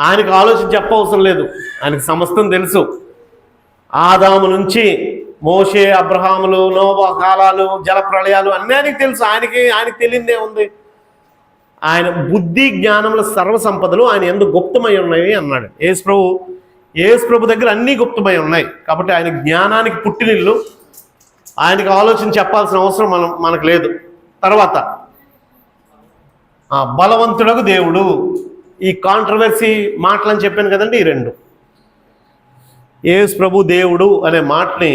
ఆయనకు ఆలోచించి చెప్పవసరం లేదు, ఆయనకు సమస్తం తెలుసు. ఆదాము నుంచి మోషే, అబ్రహాములు, నోవా కాలాలు, జలప్రళయాలు అన్నీ ఆయనకి తెలుసు. ఆయనకి తెలియదే ఉంది. ఆయన బుద్ధి జ్ఞానముల సర్వసంపదలు ఆయన ఎందుకు గుప్తమై ఉన్నాయి అన్నాడు. యేసుప్రభు దగ్గర అన్నీ గుప్తమై ఉన్నాయి. కాబట్టి ఆయన జ్ఞానానికి పుట్టినిల్లు. ఆయనకు ఆలోచన చెప్పాల్సిన అవసరం మనకు లేదు. తర్వాత బలవంతుడకు దేవుడు. ఈ కాంట్రవర్సీ మాటలని చెప్పాను కదండి, ఈ రెండు. యేసుప్రభు దేవుడు అనే మాటని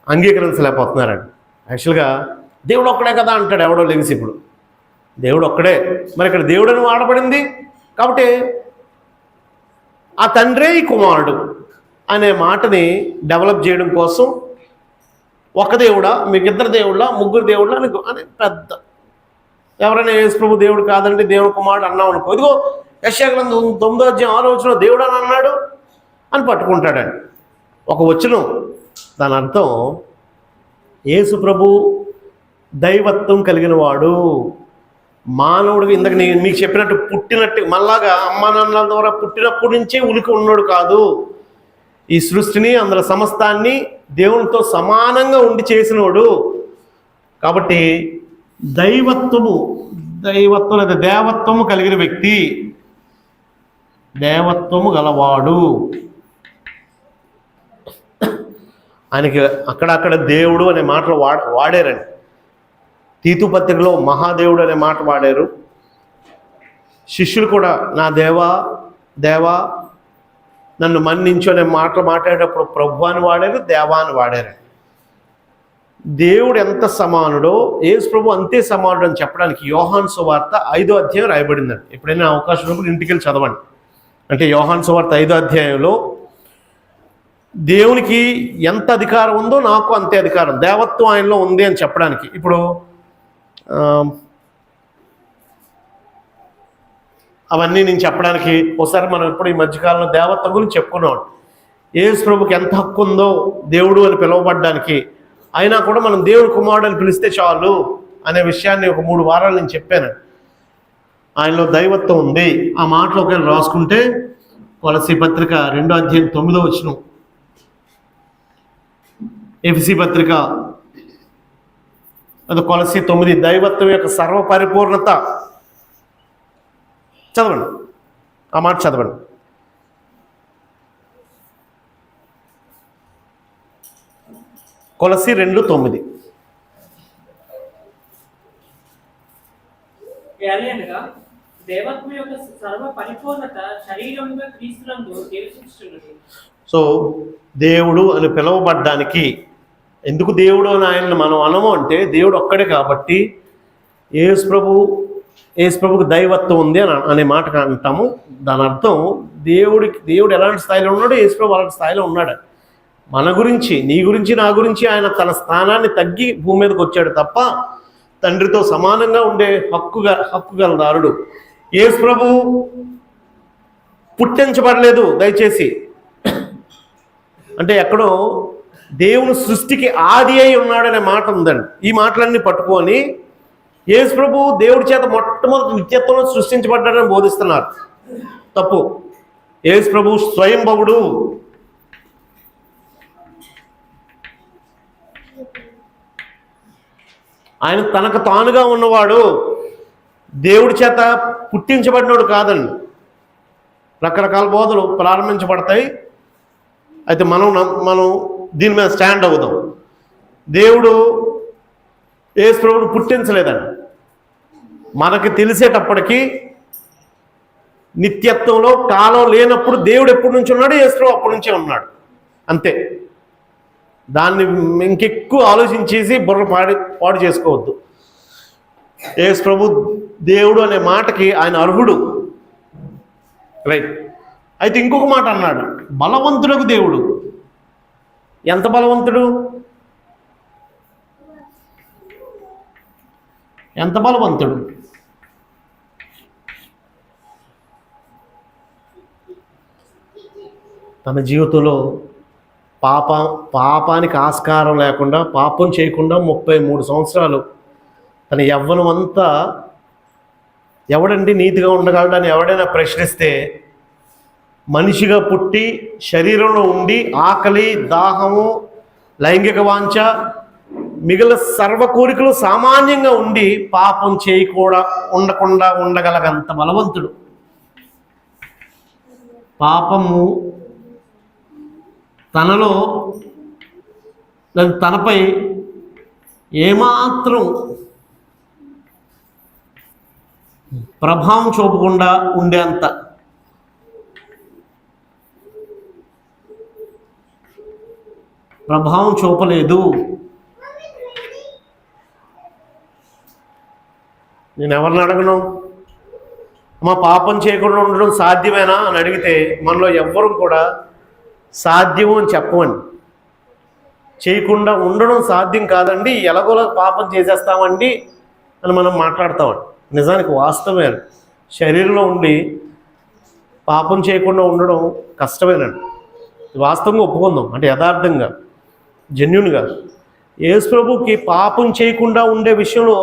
అంగీకరించలేకపోతున్నారండి. యాక్చువల్గా దేవుడు ఒక్కడే కదా అంటాడు ఎవడో లెగిసి. ఇప్పుడు దేవుడు ఒక్కడే, మరి ఇక్కడ దేవుడని వాడబడింది కాబట్టి ఆ తండ్రే ఈ కుమారుడు అనే మాటని డెవలప్ చేయడం కోసం ఒక దేవుడా, మీకు ఇద్దరు దేవుళ్ళ, ముగ్గురు దేవుళ్ళ అని పెద్ద. ఎవరైనా యేసుప్రభు దేవుడు కాదండి దేవుడు కుమారుడు అన్నాం అనుకో, ఇదిగో యెషయా గ్రంథం 9వ అధ్యాయం 6వ వచనం దేవుడు అని అన్నాడు అని పట్టుకుంటాడండి. ఒక వచనం, దాని అర్థం యేసుప్రభు దైవత్వం కలిగిన వాడు. మానవుడికి ఇందాక నేను మీకు చెప్పినట్టు పుట్టినట్టు మళ్ళాగా అమ్మా నాన్నల ద్వారా పుట్టినప్పటి నుంచే ఉనికి ఉన్నాడు కాదు. ఈ సృష్టిని అందులో సమస్తాన్ని దేవునితో సమానంగా ఉండి చేసినోడు. కాబట్టి దైవత్వము లేదా దేవత్వము కలిగిన వ్యక్తి, దేవత్వము గలవాడు. ఆయనకి అక్కడక్కడ దేవుడు అనే మాటలు వాడారండి. తీతు పత్రికలో మహాదేవుడు అనే మాట వాడారు. శిష్యులు కూడా నా దేవా దేవా నన్ను మన్నించు అనే మాటలు మాట్లాడేటప్పుడు ప్రభు అని వాడారు, దేవా అని వాడారు. దేవుడు ఎంత సమానుడో యేసుప్రభు అంతే సమానుడు అని చెప్పడానికి యోహాను సువార్త 5వ అధ్యాయం రాయబడిందండి. ఎప్పుడైనా అవకాశం ఉన్నప్పుడు ఇంటికి వెళ్ళి చదవండి. అంటే యోహాను సువార్త 5వ అధ్యాయంలో దేవునికి ఎంత అధికారం ఉందో నాకు అంతే అధికారం, దేవత్వం ఆయనలో ఉంది అని చెప్పడానికి. ఇప్పుడు అవన్నీ నేను చెప్పడానికి ఒకసారి మనం ఇప్పుడు ఈ మధ్యకాలంలో దేవత్వం గురించి చెప్పుకున్నాం. యేసుప్రభుకి ఎంత హక్కు ఉందో దేవుడు అని పిలువబడ్డానికి, అయినా కూడా మనం దేవుడు కుమారుడు అని పిలిస్తే చాలు అనే విషయాన్ని ఒక 3 వారాలు నేను చెప్పాను. ఆయనలో దైవత్వం ఉంది. ఆ మాటలో ఒకవేళ రాసుకుంటే కొలసీ పత్రిక 2వ అధ్యాయం 9వ వచనం, ఎఫెసీ పత్రిక అది కొలసీ 9, దైవత్వం యొక్క సర్వ పరిపూర్ణత. చదవండి ఆ మాట చదవండి. కొలసీ 2:9. దేవత్వం యొక్క సర్వ పరిపూర్ణత శరీరముగా క్రీస్తునందు నివసించుచున్నది. సో దేవుడు అని పిలువబడ్డానికి ఎందుకు దేవుడు అని ఆయన్ని మనం అనము అంటే దేవుడు ఒక్కడే కాబట్టి యేసు ప్రభుకు దైవత్వం ఉంది అనే మాట అంటాము. దాని అర్థం దేవుడు ఎలాంటి స్థాయిలో ఉన్నాడో యేసు ప్రభు అలాంటి స్థాయిలో ఉన్నాడు. మన గురించి, నీ గురించి, నా గురించి ఆయన తన స్థానాన్ని తగ్గి భూమి మీదకి వచ్చాడు తప్ప తండ్రితో సమానంగా ఉండే హక్కు గలదారుడు. యేసు ప్రభు పుట్టించబడలేదు దయచేసి. అంటే ఎక్కడో దేవుని సృష్టికి ఆది అయి ఉన్నాడనే మాట ఉందండి. ఈ మాటలన్నీ పట్టుకొని యేసు ప్రభు దేవుడి చేత మొట్టమొదటి నిత్యత్వంలో సృష్టించబడ్డాడని బోధిస్తున్నారు. తప్పు. యేసు ప్రభు స్వయంభవుడు. ఆయన తనకు తానుగా ఉన్నవాడు, దేవుడి చేత పుట్టించబడినోడు కాదండి. రకరకాల బోధలు ప్రారంభించబడతాయి. అయితే మనం దీని మీద స్టాండ్ అవుదాం. దేవుడు యేసు ప్రభువును పుట్టించలేదండి. మనకి తెలిసేటప్పటికీ నిత్యత్వంలో కాలం లేనప్పుడు దేవుడు ఎప్పటి నుంచి ఉన్నాడు, యేసు ప్రభు అప్పటి నుంచే ఉన్నాడు. అంతే. దాన్ని ఇంకెక్కువ ఆలోచించేసి బుర్ర పాడు చేసుకోవద్దు. యేసు ప్రభు దేవుడు అనే మాటకి ఆయన అర్హుడు. రైట్. అయితే ఇంకొక మాట అన్నాడు, బలవంతుడకు దేవుడు. ఎంత బలవంతుడు? ఎంత బలవంతుడు? తన జీవితంలో పాపానికి ఆస్కారం లేకుండా, పాపం చేయకుండా 33 సంవత్సరాలు తన యవ్వనం అంతా, ఎవడండి నీతిగా ఉండగలడని ఎవడైనా ప్రశ్నిస్తే, మనిషిగా పుట్టి శరీరంలో ఉండి ఆకలి, దాహము, లైంగిక వాంఛ, మిగిలిన సర్వ కోరికలు సామాన్యంగా ఉండి పాపం ఉండకుండా ఉండగలగంత బలవంతుడు. పాపము తనపై ఏమాత్రం ప్రభావం చూపకుండా ఉండేంత ప్రభావం చూపలేదు. నేను ఎవరిని అడగను, మా పాపం చేయకుండా ఉండడం సాధ్యమేనా అని అడిగితే మనలో ఎవ్వరూ కూడా సాధ్యము అని చెప్పమండి. చేయకుండా ఉండడం సాధ్యం కాదండి, ఎలాగోలా పాపం చేసేస్తామండి అని మనం మాట్లాడతామండి. నిజానికి వాస్తవమే. శరీరంలో ఉండి పాపం చేయకుండా ఉండడం కష్టమేనండి. వాస్తవంగా ఒప్పుకుందాం. అంటే యథార్థంగా, జెన్యూన్గా. యేసు ప్రభుకి పాపం చేయకుండా ఉండే విషయంలో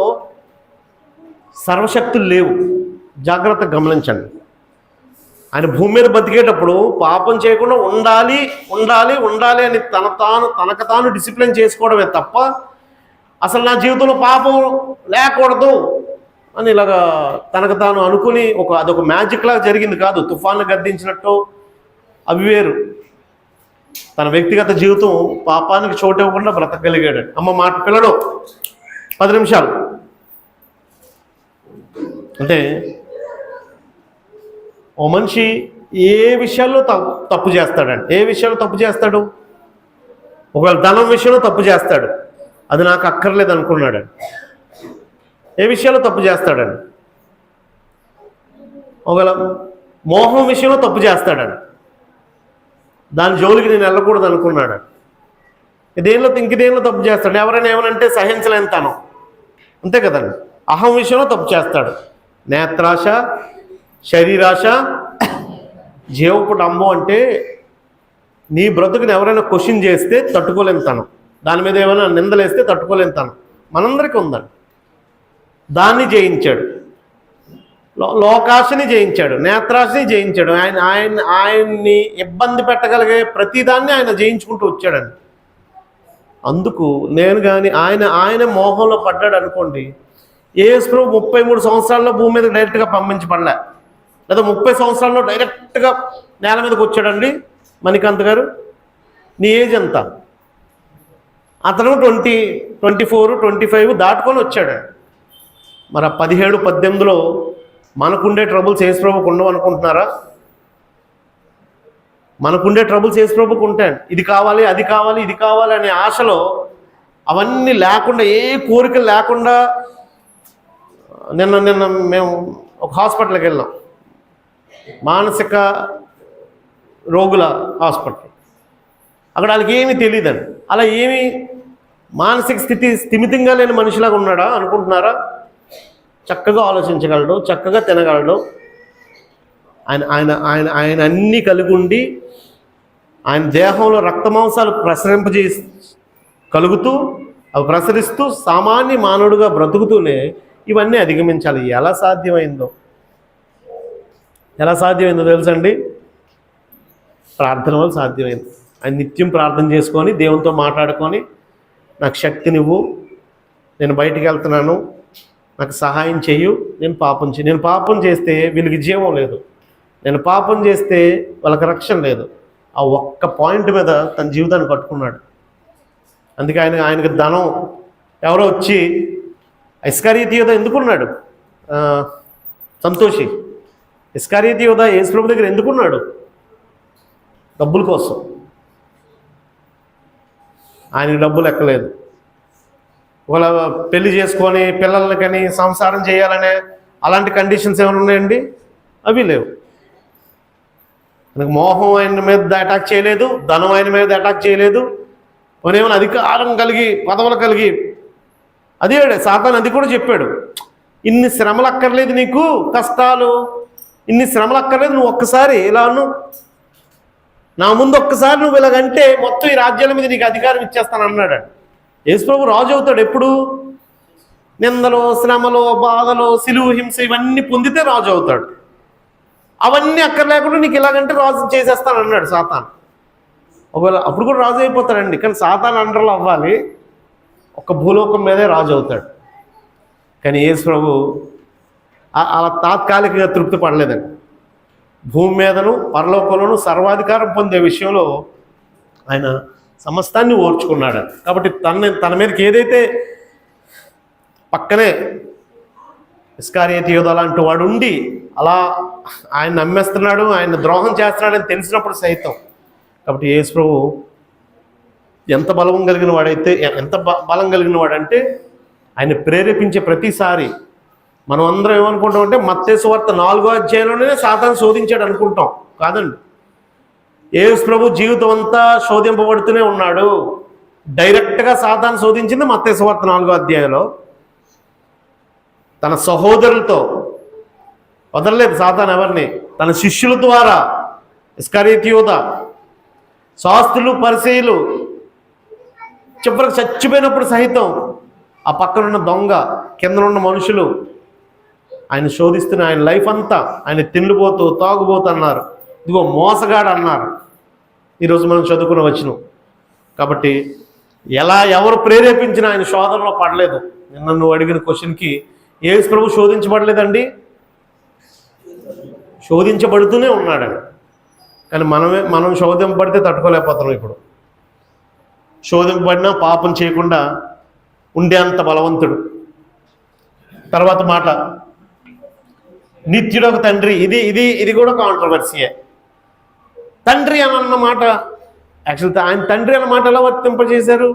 సర్వశక్తులు లేవు. జాగ్రత్తగా గమనించండి. ఆయన భూమి మీద బతికేటప్పుడు పాపం చేయకుండా ఉండాలి అని తనకు తాను డిసిప్లిన్ చేసుకోవడమే తప్ప అసలు నా జీవితంలో పాపం లేకూడదు అని ఇలాగా తనకు తాను అనుకుని అదొక మ్యాజిక్ లాగా జరిగింది కాదు. తుఫాన్లు గద్దించినట్టు అవి వేరు. తన వ్యక్తిగత జీవితం పాపానికి చోటు ఇవ్వకుండా బ్రతకగలిగాడు. అమ్మ మాట పిల్లడు 10 నిమిషాలు. అంటే ఓ మనిషి ఏ విషయాల్లో తప్పు చేస్తాడండి. ఏ విషయాల్లో తప్పు చేస్తాడు? ఒకవేళ ధనం విషయంలో తప్పు చేస్తాడు, అది నాకు అక్కర్లేదు అనుకున్నాడు. ఏ విషయాల్లో తప్పు చేస్తాడండి? ఒకవేళ మోహం విషయంలో తప్పు చేస్తాడండి, దాని జోలికి నేను వెళ్ళకూడదు అనుకున్నాడు. ఇంకేదేంలో తప్పు చేస్తాడు? ఎవరైనా ఏమనంటే సహించలేంతాను, అంతే కదండి. అహం విషయంలో తప్పు చేస్తాడు. నేత్రాశ, శరీరాశ, జీవపు డంబం. అంటే నీ బ్రతుకుని ఎవరైనా క్వశ్చన్ చేస్తే తట్టుకోలేని తనం, దాని మీద ఏమైనా నిందలేస్తే తట్టుకోలేని తనం మనందరికీ ఉందండి. దాన్ని జయించాడు. లోకాశని జయించాడు, నేత్రాశని జయించాడు. ఆయన్ని ఇబ్బంది పెట్టగలిగే ప్రతిదాన్ని ఆయన జయించుకుంటూ వచ్చాడండి. అందుకు నేను కానీ ఆయన మోహంలో పడ్డాడు అనుకోండి. యేసు ప్రభు 33 సంవత్సరాల్లో భూమి మీద డైరెక్ట్గా పంపించబడలే, లేదా 30 సంవత్సరాల్లో డైరెక్ట్గా నేల మీదకి వచ్చాడండి. మణికాంత్ గారు, నీ ఏజ్ ఎంత? అతను 24, 25 దాటుకొని వచ్చాడు. మరి 17, 18లో మనకుండే ట్రబుల్స్ యేసు ప్రభుకు ఉండవు అనుకుంటున్నారా? మనకుండే ట్రబుల్స్ యేసు ప్రభుకు ఉంటాయి. ఇది కావాలి, అది కావాలి, ఇది కావాలి అనే ఆశలో అవన్నీ లేకుండా, ఏ కోరికలు లేకుండా నిన్న మేము ఒక హాస్పిటల్కి వెళ్ళాం, మానసిక రోగుల హాస్పిటల్. అక్కడ వాళ్ళకి ఏమీ తెలియదండి. అలా ఏమీ మానసిక స్థితి స్థిమితంగా లేని మనిషిలాగా ఉన్నాడా అనుకుంటున్నారా? చక్కగా ఆలోచించగలడు, చక్కగా తినగలడు. ఆయన ఆయన ఆయన ఆయన అన్నీ కలిగి ఉండి ఆయన దేహంలో రక్తమాంసాలు కలుగుతూ అవి ప్రసరిస్తూ సామాన్య మానవుడిగా బ్రతుకుతూనే ఇవన్నీ అధిగమించాలి. ఎలా సాధ్యమైందో తెలుసండి? ప్రార్థన వల్ల సాధ్యమైంది. ఆయన నిత్యం ప్రార్థన చేసుకొని దేవునితో మాట్లాడుకొని, నాకు శక్తినివ్వు, నేను బయటికి వెళ్తున్నాను, నాకు సహాయం చెయ్యు, నేను పాపం చేస్తే వీళ్ళకి జీవం లేదు, నేను పాపం చేస్తే వాళ్ళకి రక్షణ లేదు. ఆ ఒక్క పాయింట్ మీద తన జీవితాన్ని కట్టుకున్నాడు. అందుకే ఆయనకి ధనం ఎవరో వచ్చి ఇస్కరియోతు యూదా ఎందుకున్నాడు? సంతోషి ఇస్కరియోతు యూదా యేసుప్రభు దగ్గర ఎందుకున్నాడు? డబ్బుల కోసం. ఆయనకి డబ్బులు ఎక్కలేదు. ఒకవేళ పెళ్లి చేసుకొని పిల్లల్ని కానీ సంసారం చేయాలనే అలాంటి కండిషన్స్ ఏమైనా ఉన్నాయండి? అవి లేవు. మనకు మోహం ఆయన మీద అటాక్ చేయలేదు, ధనం ఆయన మీద అటాక్ చేయలేదు. ఏమైనా అధికారం కలిగి పదవులు కలిగి అదే సాతాను అది కూడా చెప్పాడు, ఇన్ని శ్రమలు అక్కర్లేదు నీకు, కష్టాలు ఇన్ని శ్రమలు అక్కర్లేదు, నువ్వు ఒక్కసారి ఇలాను నా ముందు ఒక్కసారి నువ్వు ఇలాగంటే మొత్తం ఈ రాజ్యాల మీద నీకు అధికారం ఇచ్చేస్తాను అన్నాడు. యేసుప్రభు రాజు అవుతాడు ఎప్పుడు? నిందలో, శ్రమలో, బాధలో, సిలువ హింస ఇవన్నీ పొందితే రాజు అవుతాడు. అవన్నీ అక్కర్లేకుండా నీకు ఇలాగంటే రాజు చేసేస్తాను అన్నాడు సాతాను. ఒకవేళ అప్పుడు కూడా రాజు అయిపోతాడండి, కానీ సాతాను అండర్లో అవ్వాలి, ఒక భూలోకం మీదే రాజు అవుతాడు. కానీ యేసుప్రభు అలా తాత్కాలికంగా తృప్తి పడలేదండి. భూమి మీదను పరలోకంలోను సర్వాధికారం పొందే విషయంలో ఆయన సమస్తాన్ని ఓర్చుకున్నాడు. కాబట్టి తన మీదకి ఏదైతే పక్కనే ఇస్కరియోతు యూదా లాంటి వాడు ఉండి అలా ఆయన నమ్మేస్తున్నాడు, ఆయన ద్రోహం చేస్తున్నాడని తెలిసినప్పుడు సైతం, కాబట్టి యేసుప్రభు ఎంత బలం కలిగిన వాడంటే ఆయన ప్రేరేపించే ప్రతిసారి మనం అందరం ఏమనుకుంటాం అంటే మత్తయి సువార్త 4వ అధ్యాయంలోనే సాతాను శోధించాడు అనుకుంటాం. కాదండి, యేసుప్రభు జీవితం అంతా శోధింపబడుతూనే ఉన్నాడు. డైరెక్ట్గా సాతాను శోధించింది మత్తయి సువార్త 4వ అధ్యాయంలో. తన సహోదరులతో వదలలేదు సాతాను ఎవరిని, తన శిష్యుల ద్వారా ఇస్కరియోతు యూదా, శాస్త్రులు, పరిసయ్యులు, చివరికి చచ్చిపోయినప్పుడు సహితం ఆ పక్కనున్న దొంగ, కిందనున్న మనుషులు ఆయన శోధిస్తున్న ఆయన లైఫ్ అంతా ఆయన తిండిపోతూ తాగుబోతు అన్నారు, ఇదిగో మోసగాడు అన్నారు. ఈరోజు మనం చదువుకుని వచ్చినాం. కాబట్టి ఎవరు ప్రేరేపించినా ఆయన శోధనలో పడలేదు. నిన్న నువ్వు అడిగిన క్వశ్చన్కి యేసుప్రభు శోధించబడలేదండి, శోధించబడుతూనే ఉన్నాడు. కానీ మనం శోధింపబడితే తట్టుకోలేకపోతున్నాం. ఇప్పుడు శోధింపబడినా పాపం చేయకుండా ఉండే అంత బలవంతుడు. తర్వాత మాట నిత్యుడొక తండ్రి, ఇది కూడా కాంట్రవర్సీయే. తండ్రి అని అన్న మాట యాక్చువల్ ఆయన తండ్రి అన్న మాట ఎలా వర్తింపజేశారు?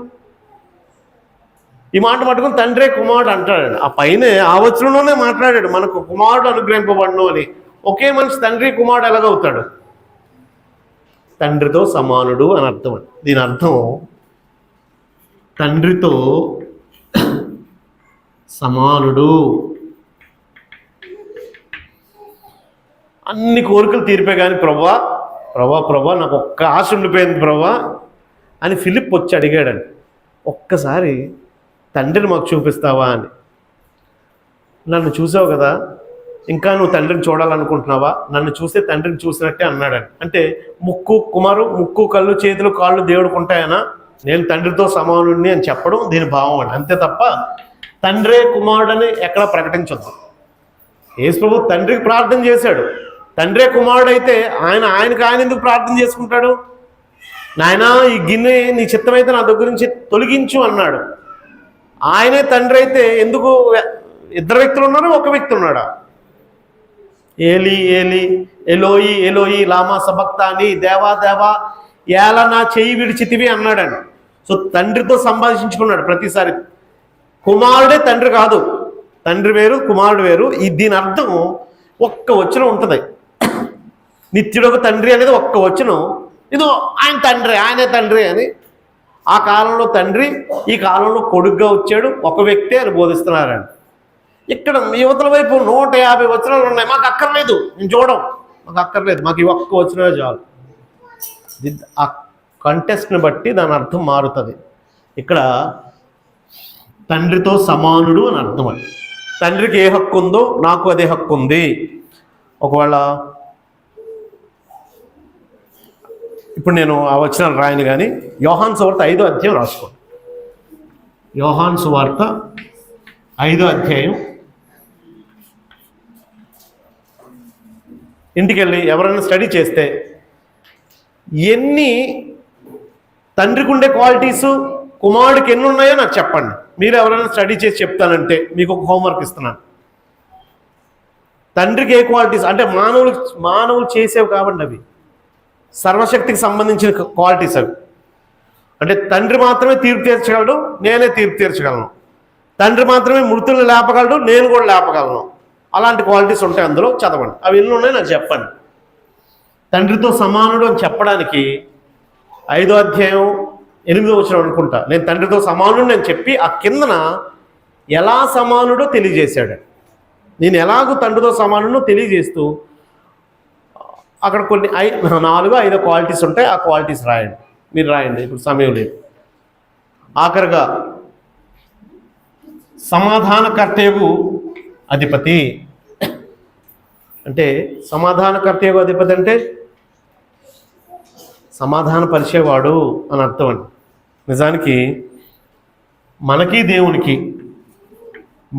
ఈ మాట పట్టుకుని తండ్రే కుమారుడు అంటాడు. ఆ పైన ఆ వచనంలోనే మాట్లాడాడు, మనకు కుమారుడు అనుగ్రహింపబడను అని. ఒకే మనిషి తండ్రి కుమారుడు ఎలాగవుతాడు? తండ్రితో సమానుడు అని అర్థం. దీని అర్థం తండ్రితో సమానుడు. అన్ని కోరికలు తీరిపే కానీ ప్రభా నాకు ఒక్క ఆశ ఉండిపోయింది ప్రభా అని ఫిలిప్ వచ్చి అడిగాడని. ఒక్కసారి తండ్రిని మాకు చూపిస్తావా అని. నన్ను చూసావు కదా, ఇంకా నువ్వు తండ్రిని చూడాలనుకుంటున్నావా? నన్ను చూస్తే తండ్రిని చూసినట్టే అన్నాడని. అంటే ముక్కు, కళ్ళు, చేతులు, కాళ్ళు దేవుడికి ఉంటాయనా? నేను తండ్రితో సమానుడిని అని చెప్పడం దీని భావం అండి. అంతే తప్ప తండ్రే కుమారుడని ఎక్కడ ప్రకటించొద్దు. యేసుప్రభు తండ్రికి ప్రార్థన చేశాడు. తండ్రే కుమారుడైతే ఆయనకు ఎందుకు ప్రార్థన చేసుకుంటాడు? నాయనా ఈ గిన్నె నీ చిత్తమైతే నా దగ్గర నుంచి తొలగించు అన్నాడు. ఆయనే తండ్రి అయితే ఎందుకు ఇద్దరు వ్యక్తులు ఉన్నారు, ఒక వ్యక్తి ఉన్నాడా? ఏలి ఏలి ఎలోయి ఎలోయి లామా సబక్తాని, దేవా దేవా ఏలా నా చెయ్యి విడిచితివి అన్నాడండి. సో తండ్రితో సంభాషించుకున్నాడు ప్రతిసారి. కుమారుడే తండ్రి కాదు, తండ్రి వేరు కుమారుడు వేరు. దీని అర్థం ఒక్క వచనం ఉంటుంది, నిత్యుడొక తండ్రి అనేది ఒక్క వచనం. ఇదో ఆయన తండ్రి, ఆయనే తండ్రి అని. ఆ కాలంలో తండ్రి, ఈ కాలంలో కొడుకుగా వచ్చాడు, ఒక వ్యక్తే అని బోధిస్తున్నారండి. ఇక్కడ యువతల వైపు 150 వచనాలు ఉన్నాయి. మాకు అక్కర్లేదు, నేను చూడం, మాకు అక్కర్లేదు, మాకు ఈ ఒక్క వచనమే చాలు. ఆ కంటెస్ట్ని బట్టి దాని అర్థం మారుతుంది. ఇక్కడ తండ్రితో సమానుడు అని అర్థం అండి. తండ్రికి ఏ హక్కు ఉందో నాకు అదే హక్కు ఉంది. ఒకవేళ ఇప్పుడు నేను ఆ వచనాలు రాయను, కానీ యోహాను సువార్త 5వ అధ్యాయం రాసుకోండి. యోహాను సువార్త 5వ అధ్యాయం. ఇంటికి వెళ్ళి ఎవరైనా స్టడీ చేస్తే ఎన్ని తండ్రికి ఉండే క్వాలిటీసు కుమారుడికి ఎన్ని ఉన్నాయో నాకు చెప్పండి. మీరు ఎవరైనా స్టడీ చేసి చెప్తానంటే మీకు ఒక హోంవర్క్ ఇస్తున్నాను. తండ్రికి ఏ క్వాలిటీస్ అంటే మానవులు చేసేవి కాబట్టి అవి సర్వశక్తికి సంబంధించిన క్వాలిటీస్ అవి. అంటే తండ్రి మాత్రమే తీర్పు తీర్చగలడు, నేనే తీర్పు తీర్చగలను. తండ్రి మాత్రమే మృతులను లేపగలడు, నేను కూడా లేపగలను. అలాంటి క్వాలిటీస్ ఉంటాయి అందులో, చదవండి. అవి ఎన్ని ఉన్నాయో నాకు చెప్పండి. తండ్రితో సమానుడు అని చెప్పడానికి 5వ అధ్యాయం 8వ వచనం అనుకుంటా, నేను తండ్రితో సమానుడు అని చెప్పి ఆ కిందన ఎలా సమానుడో తెలియజేశాడు. నేను ఎలాగో తండ్రితో సమానుడో తెలియజేస్తూ అక్కడ కొన్ని 4-5 క్వాలిటీస్ ఉంటాయి. ఆ క్వాలిటీస్ రాయండి, మీరు రాయండి, ఇప్పుడు సమయం లేదు. ఆఖరిగా సమాధానకర్తయగు అధిపతి అంటే, సమాధానకర్తయగు అధిపతి అంటే సమాధానపరిచేవాడు అని అర్థం అండి. నిజానికి మనకి దేవునికి,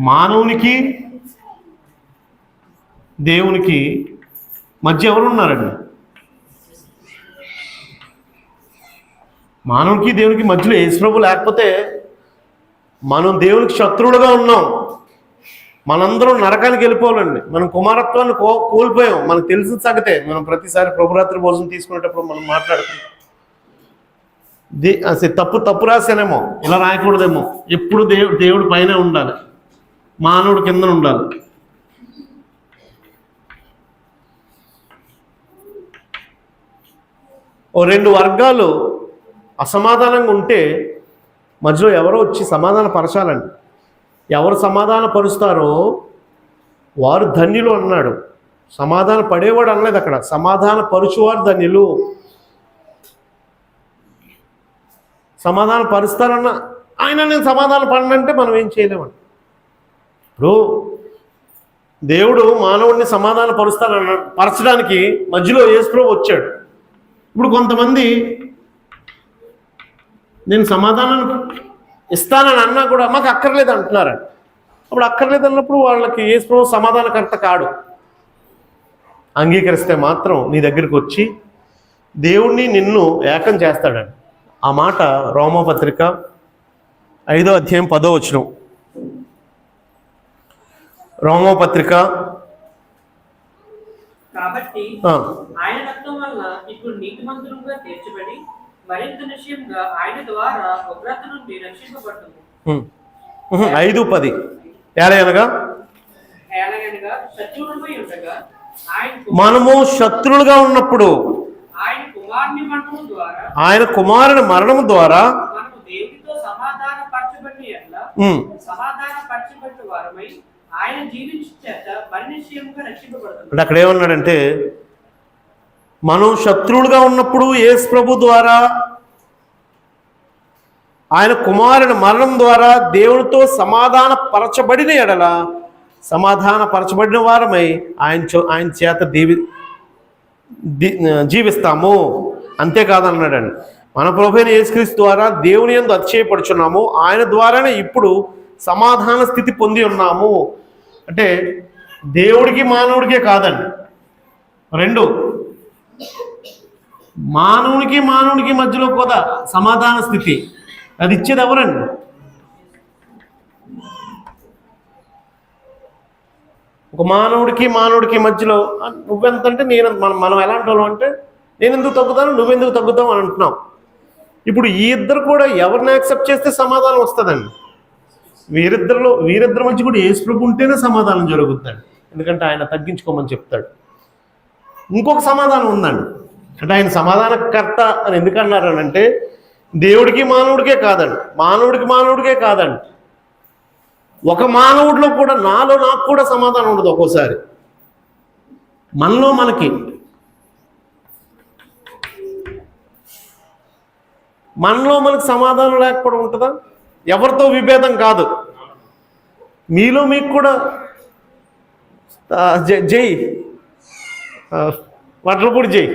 మానవునికి దేవునికి మధ్య ఎవరున్నారండి? మానవునికి దేవునికి మధ్యలో యేసుప్రభు లేకపోతే మనం దేవునికి శత్రువులుగా ఉన్నాం. మనందరం నరకానికి వెళ్ళిపోవాలండి. మనం కుమారత్వాన్ని కోల్పోయాం. మనకు తెలిసిన సంగతే. మనం ప్రతిసారి ప్రభురాత్రి భోజనం తీసుకునేటప్పుడు మనం మాట్లాడుతున్నాం. అసలు తప్పు రాశానేమో, ఇలా రాయకూడదేమో. ఎప్పుడు దేవుడు పైన ఉండాలి, మానవుడు కింద ఉండాలి. ఓ 2 వర్గాలు అసమాధానంగా ఉంటే మధ్యలో ఎవరో వచ్చి సమాధాన పరచాలండి. ఎవరు సమాధాన పరుస్తారో వారు ధన్యులు అన్నాడు. సమాధాన పడేవాడు అనలేదు అక్కడ, సమాధాన పరుచువారు ధన్యులు. సమాధాన పరుస్తారన్న ఆయన నేను సమాధాన పడనంటే మనం ఏం చేయలేమండి. ఇప్పుడు దేవుడు మానవుడిని సమాధాన పరచడానికి మధ్యలో యేసుప్రభువు వచ్చాడు. ఇప్పుడు కొంతమంది నేను సమాధానం ఇస్తానని అన్నా కూడా మాకు అక్కర్లేదు అంటున్నారండి. అప్పుడు అక్కర్లేదు అన్నప్పుడు వాళ్ళకి యేసుప్రభువు సమాధానకర్త కాడు. అంగీకరిస్తే మాత్రం నీ దగ్గరికి వచ్చి దేవుణ్ణి నిన్ను ఏకం చేస్తాడండి. ఆ మాట రోమాపత్రిక 5వ అధ్యాయం 10వ వచనం. రోమాపత్రిక కాబట్టి ఆయన రక్తం వల్ల ఇప్పుడు నీతిమంతులుగా తీర్చబడి మరింత నిశ్చయంగా ఆయన ద్వారా ఉగ్రత నుండి రక్షింపబడుతుంది. 5:10 ఏలయనగా శత్రువులపై ఉండగా మనము శత్రువులుగా ఉన్నప్పుడు ఆయన కుమారుని మరణము ద్వారా మనము దేవునితో సమాధాన పరచబడిన వారమై ఆయన జీవించు చేత పరినిశ్చయముగా రక్షింపబడుతుంది. అంటే అక్కడ ఏమన్నాడంటే, మనం శత్రువులుగా ఉన్నప్పుడు యేసు ప్రభు ద్వారా ఆయన కుమారుని మరణం ద్వారా దేవునితో సమాధాన పరచబడిన ఎడల సమాధాన పరచబడిన వారమై ఆయన చేత జీవిస్తాము. అంతేకాదన్నాడండి. మన ప్రభువైన యేసుక్రీస్తు ద్వారా దేవుని యందు అతిశయపడుచున్నాము. ఆయన ద్వారానే ఇప్పుడు సమాధాన స్థితి పొంది ఉన్నాము. అంటే దేవుడికి మానవుడికే కాదండి, 2 మానవునికి మధ్యలో కూడా సమాధాన స్థితి. అది ఇచ్చేది ఎవరండి? ఒక మానవుడికి మధ్యలో నువ్వెంతంటే నేను మనం ఎలాంటి వాళ్ళం అంటే నేను ఎందుకు తగ్గుతాను నువ్వెందుకు తగ్గుతావు అని అంటున్నాం. ఇప్పుడు ఈ ఇద్దరు కూడా ఎవరిని యాక్సెప్ట్ చేస్తే సమాధానం వస్తుందండి? వీరిద్దరి మధ్య కూడా యేసు ప్రభు ఉంటేనే సమాధానం జరుగుతుందండి. ఎందుకంటే ఆయన తగ్గించుకోమని చెప్తాడు. ఇంకొక సమాధానం ఉందండి. అంటే ఆయన సమాధానకర్త అని ఎందుకన్నారు అంటే దేవుడికి మానవుడికే కాదండి. ఒక మానవుడిలో కూడా నాకు కూడా సమాధానం ఉండదు. ఒక్కోసారి మనలో మనకి సమాధానం లేకపోవడం ఉంటుందా? ఎవరితో విభేదం కాదు, మీలో మీకు కూడా జై వడ్లపూడి జై,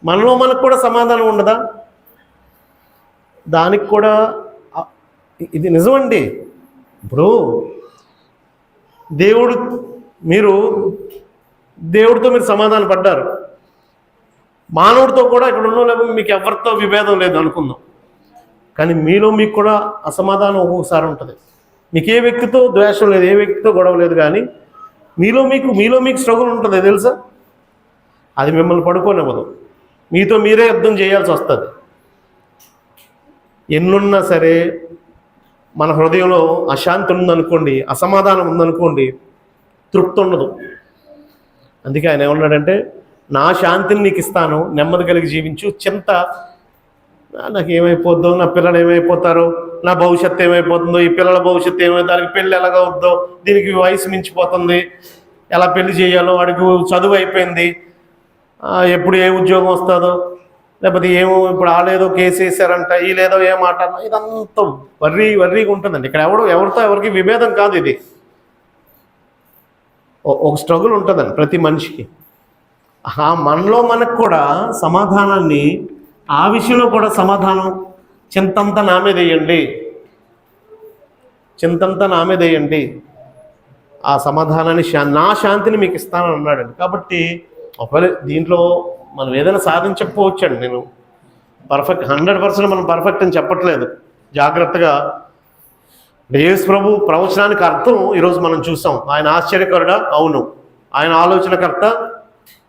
మనలో మనకు కూడా సమాధానం ఉండదా? దానికి కూడా ఇది నిజమండి. ఇప్పుడు దేవుడితో మీరు సమాధానం పడ్డారు, మానవుడితో కూడా ఇక్కడ ఉన్న మీకు ఎవరితో విభేదం లేదు అనుకుందాం. కానీ మీలో మీకు కూడా అసమాధానం ఒక్కొక్కసారి ఉంటుంది. మీకు ఏ వ్యక్తితో ద్వేషం లేదు, ఏ వ్యక్తితో గొడవ లేదు, కానీ మీలో మీకు స్ట్రగుల్ ఉంటుంది తెలుసా? అది మిమ్మల్ని పడుకోనివ్వదు, మీతో మీరే యుద్ధం చేయాల్సి వస్తుంది. ఎన్నున్నా సరే మన హృదయంలో అశాంతి ఉందనుకోండి, అసమాధానం ఉందనుకోండి, తృప్తి ఉండదు. అందుకే ఆయన ఏమన్నాడంటే నా శాంతిని నీకు ఇస్తాను, నెమ్మది కలిగి జీవించు. చింత నాకు ఏమైపోద్దో, నా పిల్లలు ఏమైపోతారో, నా భవిష్యత్తు ఏమైపోతుందో, ఈ పిల్లల భవిష్యత్తు ఏమైందో, దానికి పెళ్ళి ఎలాగ అవుద్దో, దీనికి వయసు మించిపోతుంది, ఎలా పెళ్లి చేయాలో, వాడికి చదువు అయిపోయింది, ఎప్పుడు ఏ ఉద్యోగం వస్తుందో, లేకపోతే ఏమో ఇప్పుడు ఆలేదో కేసు వేసారంట, ఈ లేదో ఏ మాట, ఇదంతా వర్రీగా ఉంటుందండి. ఇక్కడ ఎవరితో ఎవరికి విభేదం కాదు, ఇది ఒక స్ట్రగుల్ ఉంటుందండి ప్రతి మనిషికి. మనలో మనకు కూడా సమాధానాన్ని, ఆ విషయంలో కూడా సమాధానం, చింతంతా నా మీద వేయండి, ఆ సమాధానాన్ని నా శాంతిని మీకు ఇస్తానని అన్నాడండి. కాబట్టి ఒకవేళ దీంట్లో మనం ఏదైనా సాధించకపోవచ్చండి. నేను 100% మనం పర్ఫెక్ట్ అని చెప్పట్లేదు. జాగ్రత్తగా యేసు ప్రభు ప్రవచనానికి అర్థం ఈరోజు మనం చూసాం. ఆయన ఆశ్చర్యకరుడా? అవును. ఆయన ఆలోచనకర్త,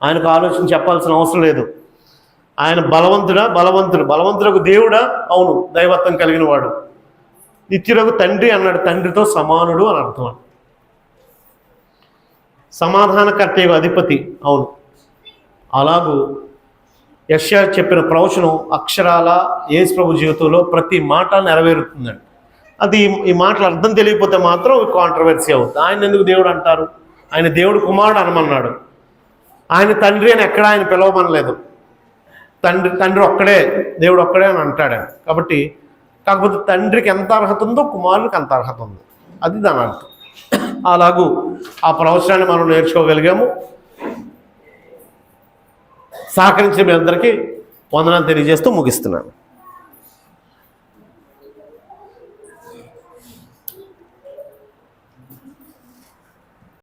ఆయనకు ఆలోచన చెప్పాల్సిన అవసరం లేదు. ఆయన బలవంతులకు దేవుడా? అవును, దైవత్వం కలిగిన వాడు. నిత్యులకు తండ్రి అన్నాడు, తండ్రితో సమానుడు అని అర్థం. సమాధానకర్త అధిపతి, అవును. అలాగూ యెషయా చెప్పిన ప్రవచనం అక్షరాల యేసు ప్రభు జీవితంలో ప్రతి మాట నెరవేరుతుందండి. అది ఈ మాటలు అర్థం తెలియకపోతే మాత్రం కాంట్రవర్సీ అవుతుంది. ఆయన ఎందుకు దేవుడు అంటారు? ఆయన దేవుడు కుమారుడు అనమన్నాడు. ఆయన తండ్రి అని ఎక్కడా ఆయన పిలవమనలేదు. తండ్రి ఒక్కడే, దేవుడు ఒక్కడే అని అంటాడు. కాకపోతే తండ్రికి ఎంత అర్హత ఉందో కుమారునికి అంత అర్హత ఉంది, అది దాని అర్థం. అలాగూ ఆ ప్రవచనాన్ని మనం నేర్చుకోగలిగాము. సహకరించిన మీ అందరికీ వందనాలు తెలియజేస్తూ ముగిస్తున్నాను.